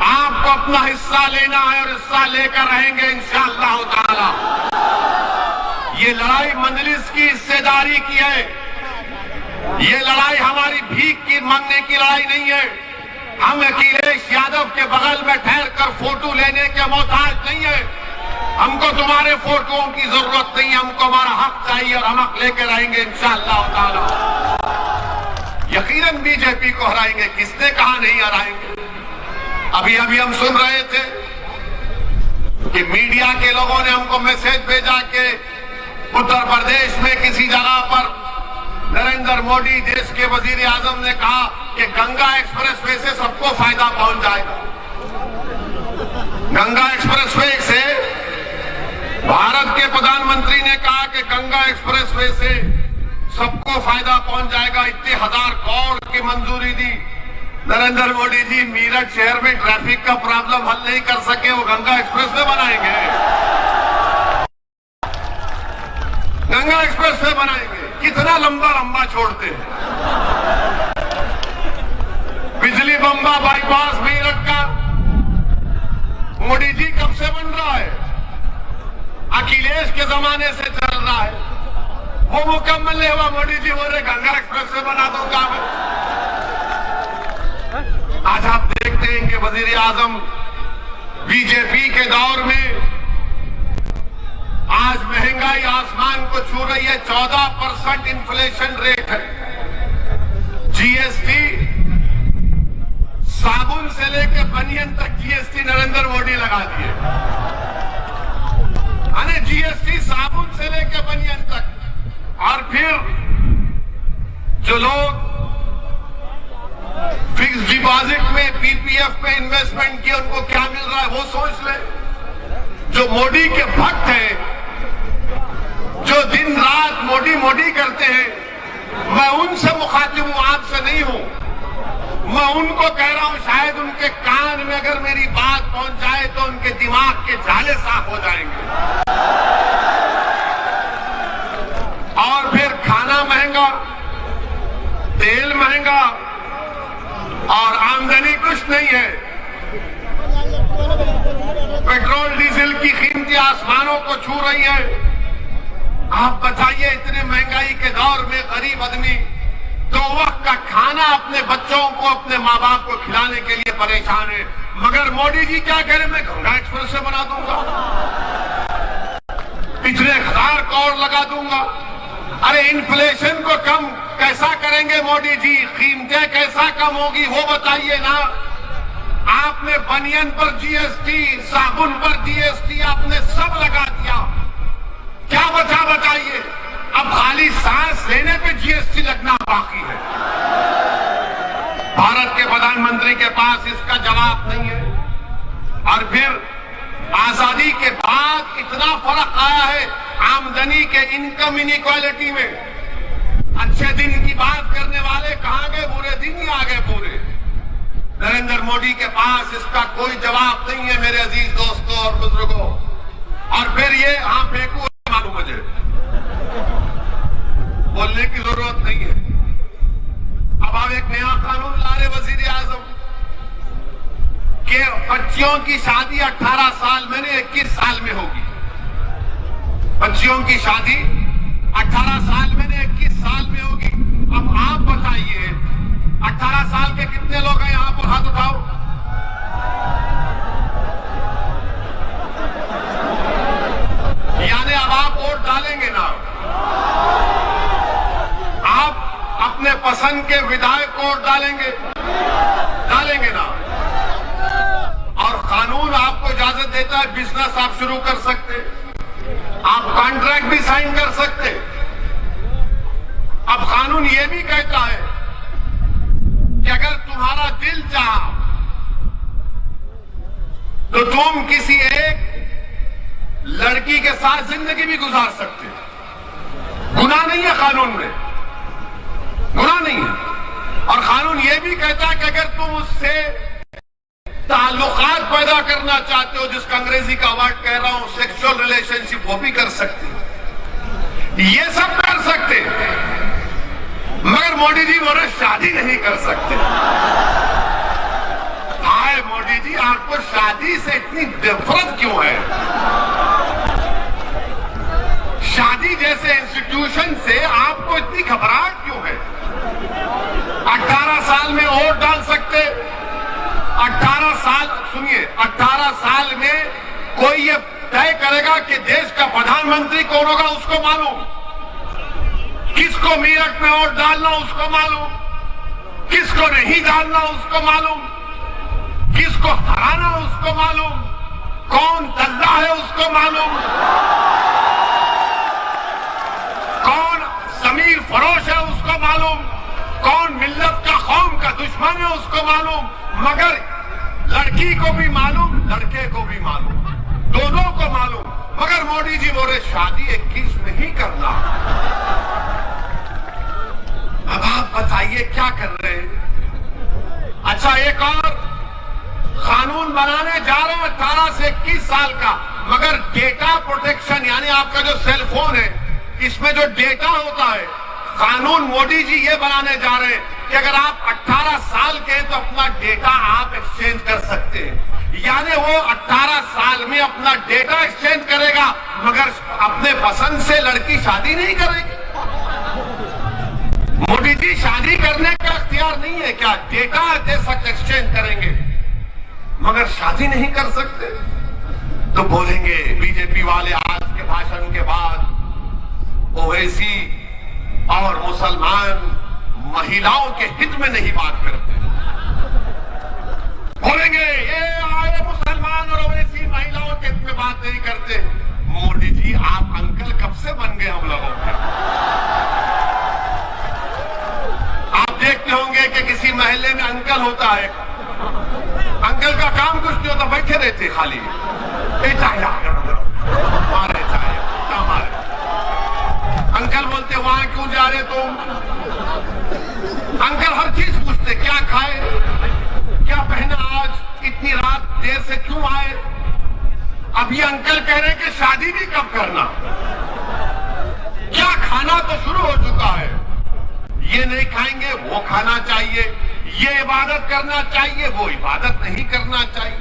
आपको अपना हिस्सा लेना है और हिस्सा लेकर रहेंगे इंशाअल्लाह ताला। ये लड़ाई मजलिस की हिस्सेदारी की है। ये लड़ाई हमारी भीख की मांगने की लड़ाई नहीं है। हम अखिलेश यादव के बगल में ठहर कर फोटो लेने के मोहताज नहीं है। हमको तुम्हारे फोटोओं की जरूरत नहीं है। हमको हमारा हक चाहिए और हम हक लेकर आएंगे इंशाअल्लाह ताला। यकीनन बीजेपी को हराएंगे। किसने कहा नहीं हराएंगे? अभी अभी हम सुन रहे थे कि मीडिया के लोगों ने हमको मैसेज भेजा कि उत्तर प्रदेश में किसी जगह पर नरेंद्र मोदी देश के वजीर आजम ने कहा कि गंगा एक्सप्रेसवे से सबको फायदा पहुंच जाएगा। गंगा एक्सप्रेसवे से भारत के प्रधानमंत्री ने कहा कि गंगा एक्सप्रेसवे से सबको फायदा पहुंच जाएगा। इतने 1000 करोड़ की मंजूरी दी। नरेंद्र मोदी जी मीरठ शहर में ट्रैफिक का प्रॉब्लम हल नहीं कर सके, वो गंगा एक्सप्रेसवे बनाएंगे। गंगा एक्सप्रेसवे बनाएंगे। कितना लंबा लंबा छोड़ते हैं। बिजली बम्बा बाईपास मीरठ का मोदी जी कब से बन रहा है? अखिलेश के जमाने से चल रहा है। वो मुकम्मल नहीं हुआ। मोदी जी बोले गंगा एक्सप्रेसवे बना दूंगा मैं। आज आप देखते हैं कि वजीर आजम बीजेपी के दौर में आज महंगाई आसमान को छू रही है। 14% इन्फ्लेशन रेट है। जीएसटी साबुन से लेकर बनियन तक जीएसटी नरेंद्र मोदी लगा दिए। अरे जीएसटी साबुन से लेकर बनियन तक। और फिर जो लोग फिक्स डिपॉजिट में पीपीएफ में इन्वेस्टमेंट किए उनको क्या मिल रहा है वो सोच ले। जो मोदी के भक्त हैं, जो दिन रात मोदी मोदी करते हैं, मैं उनसे मुखातिब हूं, आपसे नहीं हूं। मैं उनको कह रहा हूं, शायद उनके कान में अगर मेरी बात पहुंच जाए तो उनके दिमाग के जाले साफ हो जाएंगे। और फिर खाना महंगा, तेल महंगा और आमदनी कुछ नहीं है। पेट्रोल डीजल की कीमतें आसमानों को छू रही है। आप बताइए, इतने महंगाई के दौर में गरीब आदमी 2 वक्त का खाना अपने बच्चों को, अपने माँ बाप को खिलाने के लिए परेशान है। मगर मोदी जी क्या कह रहे, मैं गंगा एक्सप्रेस से बना दूंगा, इतने 1000 करोड़ लगा दूंगा। अरे इन्फ्लेशन को कम कैसा करेंगे मोदी जी? कीमतें कैसा कम होगी वो बताइए ना। आपने बनियन पर जीएसटी, साबुन पर जीएसटी आपने सब लगा दिया। क्या बचा बताइए? अब खाली सांस लेने पे जीएसटी लगना बाकी है। भारत के प्रधानमंत्री के पास इसका जवाब नहीं है। और फिर आजादी के बाद इतना फर्क आया है आमदनी के, इनकम इनइक्वालिटी में। अच्छे दिन की बात करने वाले कहां गए? बुरे दिन ही आ गए पूरे। नरेंद्र मोदी के पास इसका कोई जवाब नहीं है मेरे अजीज दोस्तों और बुजुर्गों। और फिर ये फेंकू मालूम मुझे कि बच्चियों की शादी 18 साल में नहीं 21 साल में होगी। बच्चियों की शादी 18 साल में नहीं 21 साल में होगी। अब आप बताइए 18 साल के कितने लोग हैं यहां पर, हाथ उठाओ। यानी अब आप वोट डालेंगे ना, आप अपने पसंद के विधायक को वोट डालेंगे ना। और कानून आपको इजाजत देता है बिजनेस आप शुरू कर सकते, आप कॉन्ट्रैक्ट भी साइन कर सकते। अब कानून यह भी कहता है कि अगर तुम्हारा दिल चाहा तो तुम किसी एक लड़की के साथ जिंदगी भी गुजार सकते हो। गुनाह नहीं है कानून में, गुनाह नहीं है। और कानून यह भी कहता है कि अगर तुम उससे ताल्लुकात पैदा करना चाहते हो, जिसका अंग्रेजी का वर्ड कह रहा हूं सेक्सुअल रिलेशनशिप, वो भी कर सकते हो। ये सब कर सकते, मगर मोदी जी बोले शादी नहीं कर सकते। हाय मोदी जी, आपको शादी से इतनी नफरत क्यों है? शादी जैसे इंस्टीट्यूशन से आपको इतनी घबराहट क्यों है? 18 साल में वोट डाल सकते, 18 साल, सुनिए, 18 साल में कोई ये तय करेगा कि देश का प्रधानमंत्री कौन होगा, उसको मालूम। किसको मेरठ में वोट डालना उसको मालूम, किसको नहीं डालना उसको मालूम, किसको हराना उसको मालूम, कौन दल्ला है उसको मालूम, कौन समीर फरोश है उसको मालूम, कौन मिल्लत का कौम का दुश्मन है उसको मालूम। मगर लड़की को भी मालूम, लड़के को भी मालूम, दोनों को मालूम। मगर मोदी जी बोले शादी 21 नहीं करना। अब आप बताइए क्या कर रहे हैं? अच्छा, एक और कानून बनाने जा रहे हैं 18 से 21 साल का, मगर डेटा प्रोटेक्शन यानी आपका जो सेल फोन है, इसमें जो डेटा होता है, कानून मोदी जी ये बनाने जा रहे हैं कि अगर आप 18 साल के हैं तो अपना डेटा आप एक्सचेंज कर सकते हैं। यानी वो 18 साल में अपना डेटा एक्सचेंज करेगा, मगर अपने पसंद से लड़की शादी नहीं करेगी। मोदी जी शादी करने का अख्तियार नहीं है क्या? डेटा दे सकते, एक्सचेंज करेंगे, मगर शादी नहीं कर सकते। तो बोलेंगे बीजेपी वाले आज के भाषण के बाद ओवैसी और मुसलमान महिलाओं के हित में नहीं बात करते। बोलेंगे ये आए मुसलमान और ओवैसी महिलाओं के हित में बात नहीं करते। मोदी जी आप अंकल कब से बन गए हम लोगों के? आप देखते होंगे कि किसी महल्ले में अंकल होता है, अंकल का काम कुछ नहीं होता, बैठे रहते खाली, चाय मारे चाय क्या मारे। अंकल बोलते वहां क्यों जा रहे तुम? अंकल हर चीज पूछते, क्या खाए, क्या पहना आज, इतनी रात देर से क्यों आए। अब ये अंकल कह रहे हैं कि शादी भी कब करना, क्या खाना तो शुरू हो चुका है, ये नहीं खाएंगे वो खाना चाहिए, ये इबादत करना चाहिए वो इबादत नहीं करना चाहिए।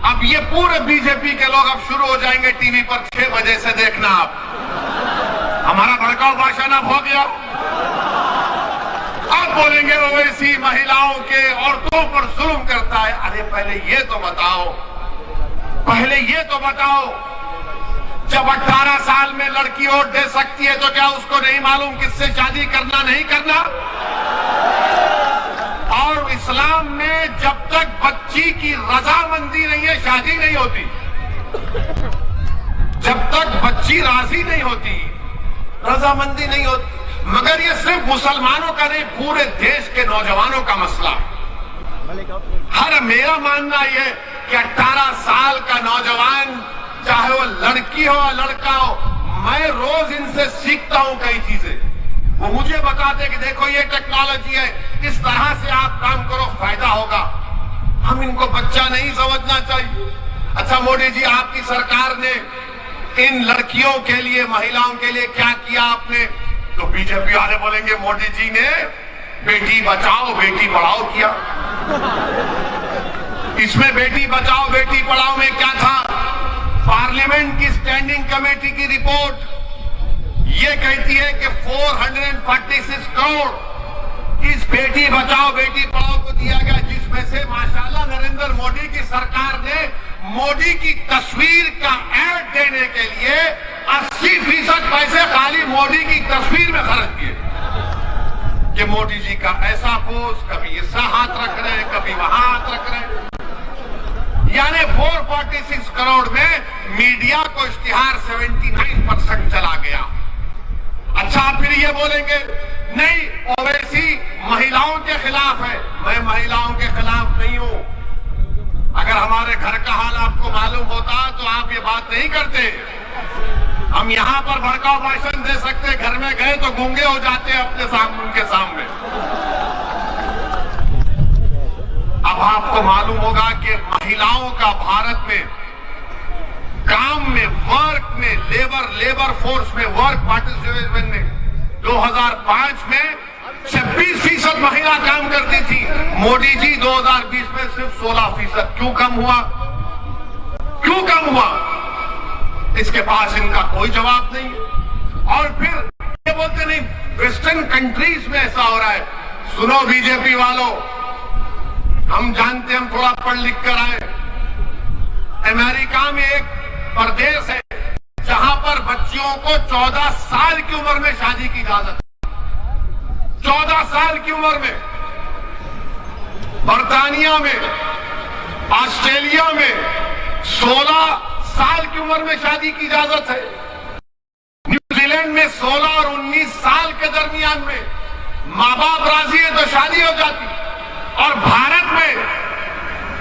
अब ये पूरे बीजेपी के लोग अब शुरू हो जाएंगे टीवी पर 6 बजे से देखना। आप हमारा भड़काऊ भाषण अब हो गया, अब बोलेंगे ओवैसी महिलाओं के औरतों पर जुल्म करता है। अरे पहले ये तो बताओ, पहले ये तो बताओ, जब 18 साल में लड़की वोट दे सकती है तो क्या उसको नहीं मालूम किससे शादी करना नहीं करना? और इस्लाम में जब तक बच्ची की रजामंदी नहीं है शादी नहीं होती, जब तक बच्ची राजी नहीं होती रजामंदी नहीं होती। मगर ये सिर्फ मुसलमानों का नहीं, पूरे देश के नौजवानों का मसला। हर मेरा मानना यह कि 18 साल का नौजवान, चाहे वो लड़की हो या लड़का हो, मैं रोज इनसे सीखता हूं कई चीजें। वो मुझे बताते कि देखो ये टेक्नोलॉजी है, इस तरह से आप काम करो फायदा होगा। हम इनको बच्चा नहीं समझना चाहिए। अच्छा मोदी जी, आपकी सरकार ने इन लड़कियों के लिए, महिलाओं के लिए क्या किया आपने? तो बीजेपी वाले बोलेंगे मोदी जी ने बेटी बचाओ बेटी पढ़ाओ किया। इसमें बेटी बचाओ बेटी पढ़ाओ में क्या था? पार्लियामेंट की स्टैंडिंग कमेटी की रिपोर्ट ये कहती है कि 446 करोड़ इस बेटी बचाओ बेटी पढ़ाओ को दिया गया, जिसमें से माशाल्लाह नरेंद्र मोदी की सरकार ने मोदी की तस्वीर का ऐड देने के लिए 80% पैसे खाली मोदी की तस्वीर में खर्च किए कि मोदी जी का ऐसा पोस्ट, कभी ऐसा हाथ रख रहे हैं, कभी वहां हाथ रख रहे हैं। यानी 446 करोड़ में मीडिया को इश्तिहार 79% चला गया। अच्छा, फिर ये बोलेंगे नहीं ओवैसी महिलाओं के खिलाफ है। मैं महिलाओं के खिलाफ नहीं हूं। अगर हमारे घर का हाल आपको मालूम होता तो आप ये बात नहीं करते। हम यहां पर भड़काऊ भाषण दे सकते, घर में गए तो गूंगे हो जाते अपने सामने, उनके सामने। अब आपको मालूम होगा कि महिलाओं का भारत में काम में, वर्क में, लेबर फोर्स में, वर्क पार्टिसिपेशन में 2005 में 26% महिला काम करती थी। मोदी जी 2020 में सिर्फ 16%। क्यों कम हुआ? क्यों कम हुआ? इसके पास इनका कोई जवाब नहीं है। और फिर ये बोलते नहीं वेस्टर्न कंट्रीज में ऐसा हो रहा है। सुनो बीजेपी वालों, हम जानते, हम थोड़ा पढ़ लिख कर आए। अमेरिका में एक प्रदेश है जहां पर बच्चियों को 14 साल की उम्र में शादी की इजाजत है। 14 साल की उम्र में। बर्तानिया में, ऑस्ट्रेलिया में 16 साल की उम्र में शादी की इजाजत है। न्यूजीलैंड में 16 और 19 साल के दरमियान में मां बाप राजी है तो शादी हो जाती। और भारत में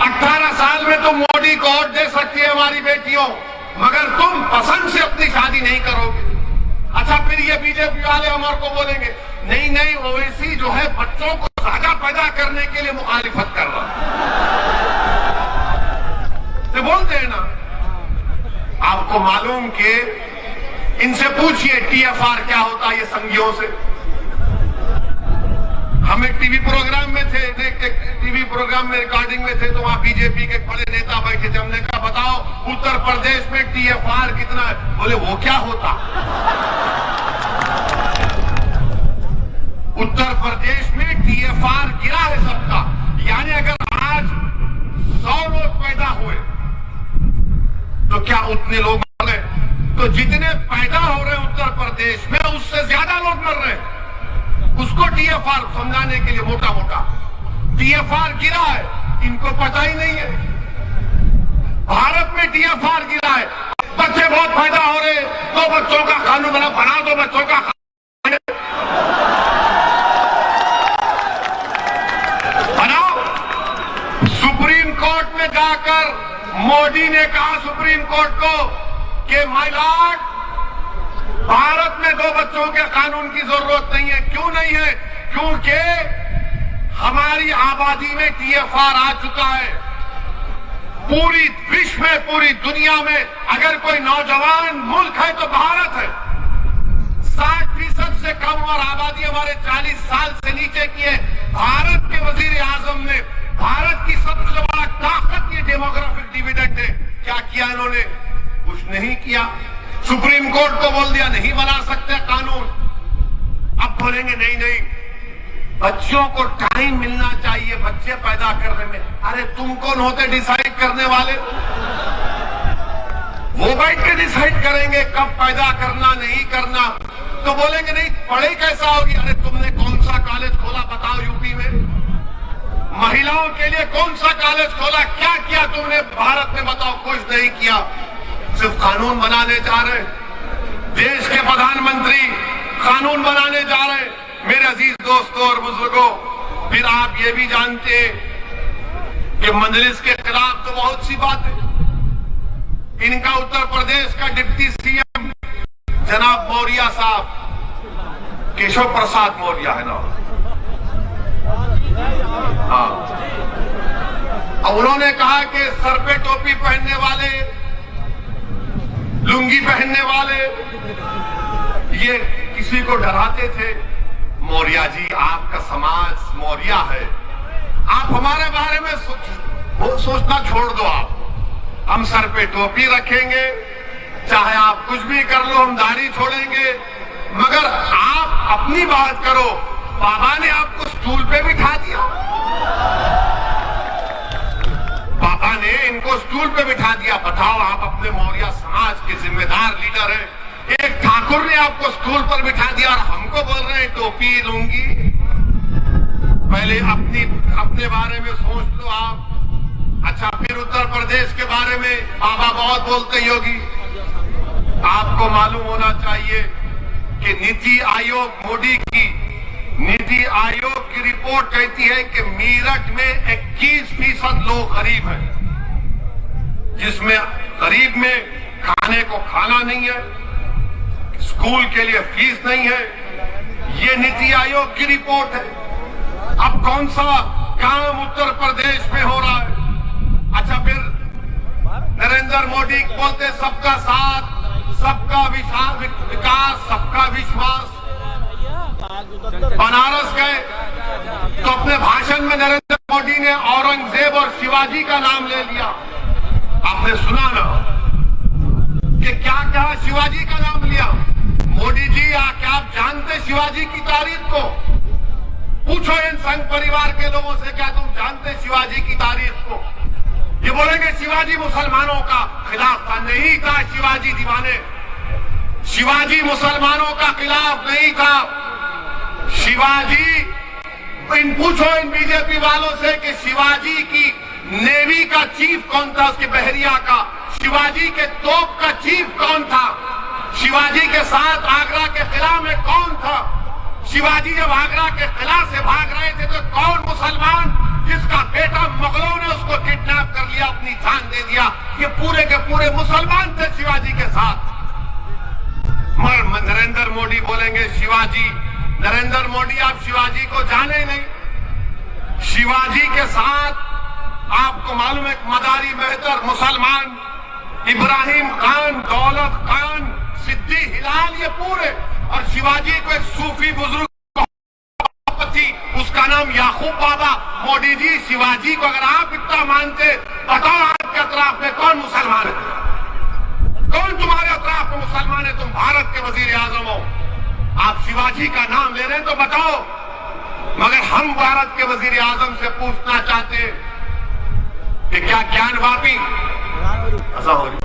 18 साल में तो मोदी को वोट दे सकती है हमारी बेटियों, मगर तुम पसंद से अपनी शादी नहीं करोगे। अच्छा, फिर ये बीजेपी वाले हमारे को बोलेंगे नहीं नहीं ओवैसी जो है बच्चों को ज्यादा पैदा करने के लिए मुखालिफत कर रहा है। बोलते हैं ना। आपको मालूम कि इनसे पूछिए टीएफआर क्या होता है ये संघियों से। हम एक टीवी प्रोग्राम में थे, टीवी प्रोग्राम में रिकॉर्डिंग में थे, तो वहां बीजेपी के बड़े नेता बैठे थे। हमने कहा बताओ उत्तर प्रदेश में टीएफआर कितना है? बोले वो क्या होता? उत्तर प्रदेश में टीएफआर गिरा है सबका। यानी अगर आज 100 लोग पैदा हुए तो क्या उतने लोग मर रहे? तो जितने पैदा हो रहे हैं उत्तर प्रदेश में उससे ज्यादा लोग मर रहे हैं। उसको टीएफआर समझाने के लिए मोटा मोटा टीएफआर गिरा है, इनको पता ही नहीं है। भारत में टीएफआर गिरा है, बच्चे बहुत पैदा हो रहे, तो बच्चों का कानून बना दो, बच्चों का बनाओ। सुप्रीम कोर्ट में जाकर मोदी ने कहा सुप्रीम कोर्ट को कि माय लॉर्ड, भारत में 2 बच्चों के कानून की जरूरत नहीं है। क्यों नहीं है? क्योंकि हमारी आबादी में टीएफआर आ चुका है। पूरी विश्व में, पूरी दुनिया में अगर कोई नौजवान मुल्क है तो भारत है। 60% से कम और आबादी हमारे 40 साल से नीचे की है। भारत के वजीर आजम ने, भारत की सबसे बड़ा ताकत ये डेमोग्राफिक डिविडेंड है। क्या किया इन्होंने? कुछ नहीं किया। सुप्रीम कोर्ट को बोल दिया नहीं बना सकते कानून। अब बोलेंगे नहीं नहीं बच्चों को टाइम मिलना चाहिए बच्चे पैदा करने में। अरे तुम कौन होते डिसाइड करने वाले? वो बैठ के डिसाइड करेंगे कब पैदा करना नहीं करना। तो बोलेंगे नहीं पढ़ाई कैसा होगी? अरे तुमने कौन सा कॉलेज खोला बताओ यूपी में? महिलाओं के लिए कौन सा कॉलेज खोला? क्या किया तुमने भारत में बताओ? कुछ नहीं किया। सिर्फ कानून बनाने जा रहे। देश के प्रधानमंत्री कानून बनाने जा रहे। मेरे अजीज दोस्तों और बुजुर्गों, फिर आप ये भी जानते कि मजलिस के खिलाफ तो बहुत सी बात है। इनका उत्तर प्रदेश का डिप्टी सीएम जनाब मौर्य साहब, केशव प्रसाद मौर्य है ना? हाँ। और उन्होंने कहा कि सर पे टोपी पहनने वाले, लुंगी पहनने वाले ये किसी को डराते थे। मौर्य जी, आपका समाज मौर्य है। आप हमारे बारे में वो सोचना छोड़ दो आप। हम सर पे टोपी रखेंगे, चाहे आप कुछ भी कर लो, हम दाढ़ी छोड़ेंगे, मगर आप अपनी बात करो। बाबा ने आपको स्टूल पे बिठा दिया, बाबा ने इनको स्टूल पे बिठा दिया। बताओ, आप अपने मौर्य समाज के जिम्मेदार लीडर हैं, एक ठाकुर ने आपको स्टूल पर बिठा दिया और हमको बोल रहे हैं टोपी लूंगी। पहले अपने बारे में सोच लो आप। अच्छा, फिर उत्तर प्रदेश के बारे में बाबा बहुत बोलते हैं योगी। आपको मालूम होना चाहिए कि नीति आयोग की रिपोर्ट कहती है कि मेरठ में 21% लोग गरीब हैं, जिसमें गरीब में खाने को खाना नहीं है, स्कूल के लिए फीस नहीं है। ये नीति आयोग की रिपोर्ट है। अब कौन सा काम उत्तर प्रदेश में हो रहा है? अच्छा, फिर नरेंद्र मोदी बोलते सबका साथ, सबका विकास, सबका विश्वास। बनारस गए तो अपने भाषण में नरेंद्र मोदी ने औरंगजेब और शिवाजी का नाम ले लिया। आपने सुना ना कि क्या कहा? शिवाजी का नाम लिया। मोदी जी, क्या आप जानते शिवाजी की तारीख को? पूछो इन संघ परिवार के लोगों से, क्या तुम जानते शिवाजी की तारीख को? ये बोलेंगे शिवाजी मुसलमानों का खिलाफ था। नहीं था शिवाजी दीवाने, शिवाजी मुसलमानों का खिलाफ नहीं था। शिवाजी, पूछो इन बीजेपी वालों से कि शिवाजी की नेवी का चीफ कौन था, उसके बहरिया का। शिवाजी के तोप का चीफ कौन था? शिवाजी के साथ आगरा के किला में कौन था? शिवाजी जब आगरा के किला से भाग रहे थे तो कौन मुसलमान जिसका बेटा मुगलों ने उसको किडनैप कर लिया, अपनी जान दे दिया, ये पूरे के पूरे मुसलमान थे शिवाजी के साथ। मगर नरेंद्र मोदी बोलेंगे शिवाजी। नरेंद्र मोदी, आप शिवाजी को जाने नहीं। शिवाजी के साथ आपको मालूम है मदारी मेहतर मुसलमान, इब्राहिम खान, दौलत खान, सिद्दी हिलाल, ये पूरे। और शिवाजी को एक सूफी बुजुर्ग थी, उसका नाम याकूब बाबा। मोदी जी, शिवाजी को अगर आप इतना मानते, बताओ आपके अतराफ में कौन मुसलमान है? कौन तुम्हारे अतराफ में मुसलमान है? तुम भारत के वजीर आजम हो, आप शिवाजी का नाम ले रहे हैं तो बताओ। मगर हम भारत के वजीर आजम से पूछना चाहते हैं कि क्या ज्ञान वापी ऐसा हो रही?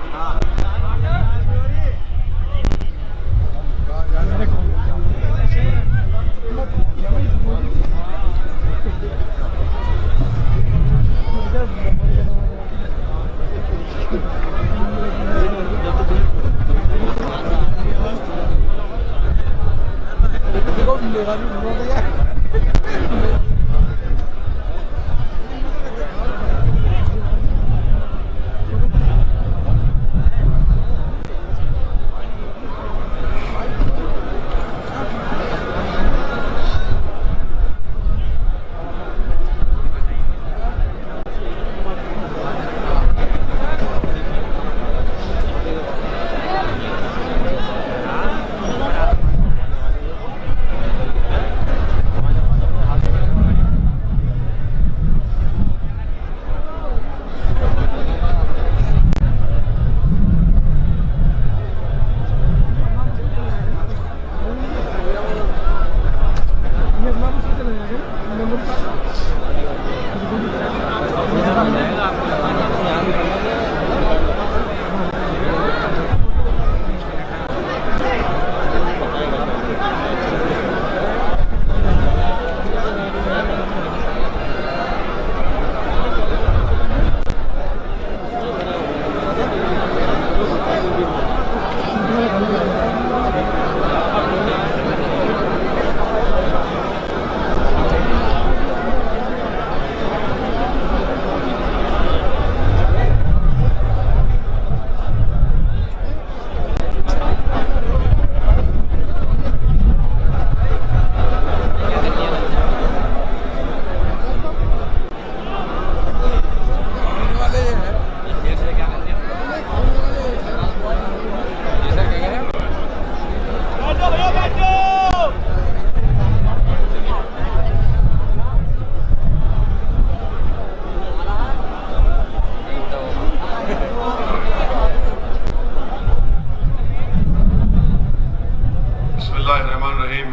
रहीम।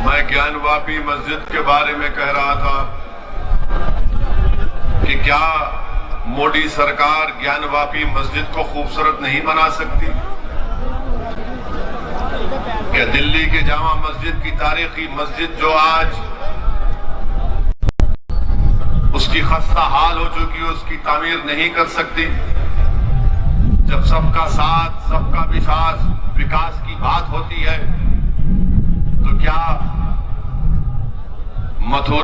मैं ज्ञानवापी मस्जिद के बारे में कह रहा था कि क्या मोदी सरकार ज्ञानवापी मस्जिद को खूबसूरत नहीं बना सकती? क्या दिल्ली के जामा मस्जिद की तारीखी मस्जिद जो आज उसकी खस्ता हाल हो चुकी है, उसकी तामीर नहीं कर सकती? जब सबका साथ, सबका विकास की बात होती है तो क्या मथुरा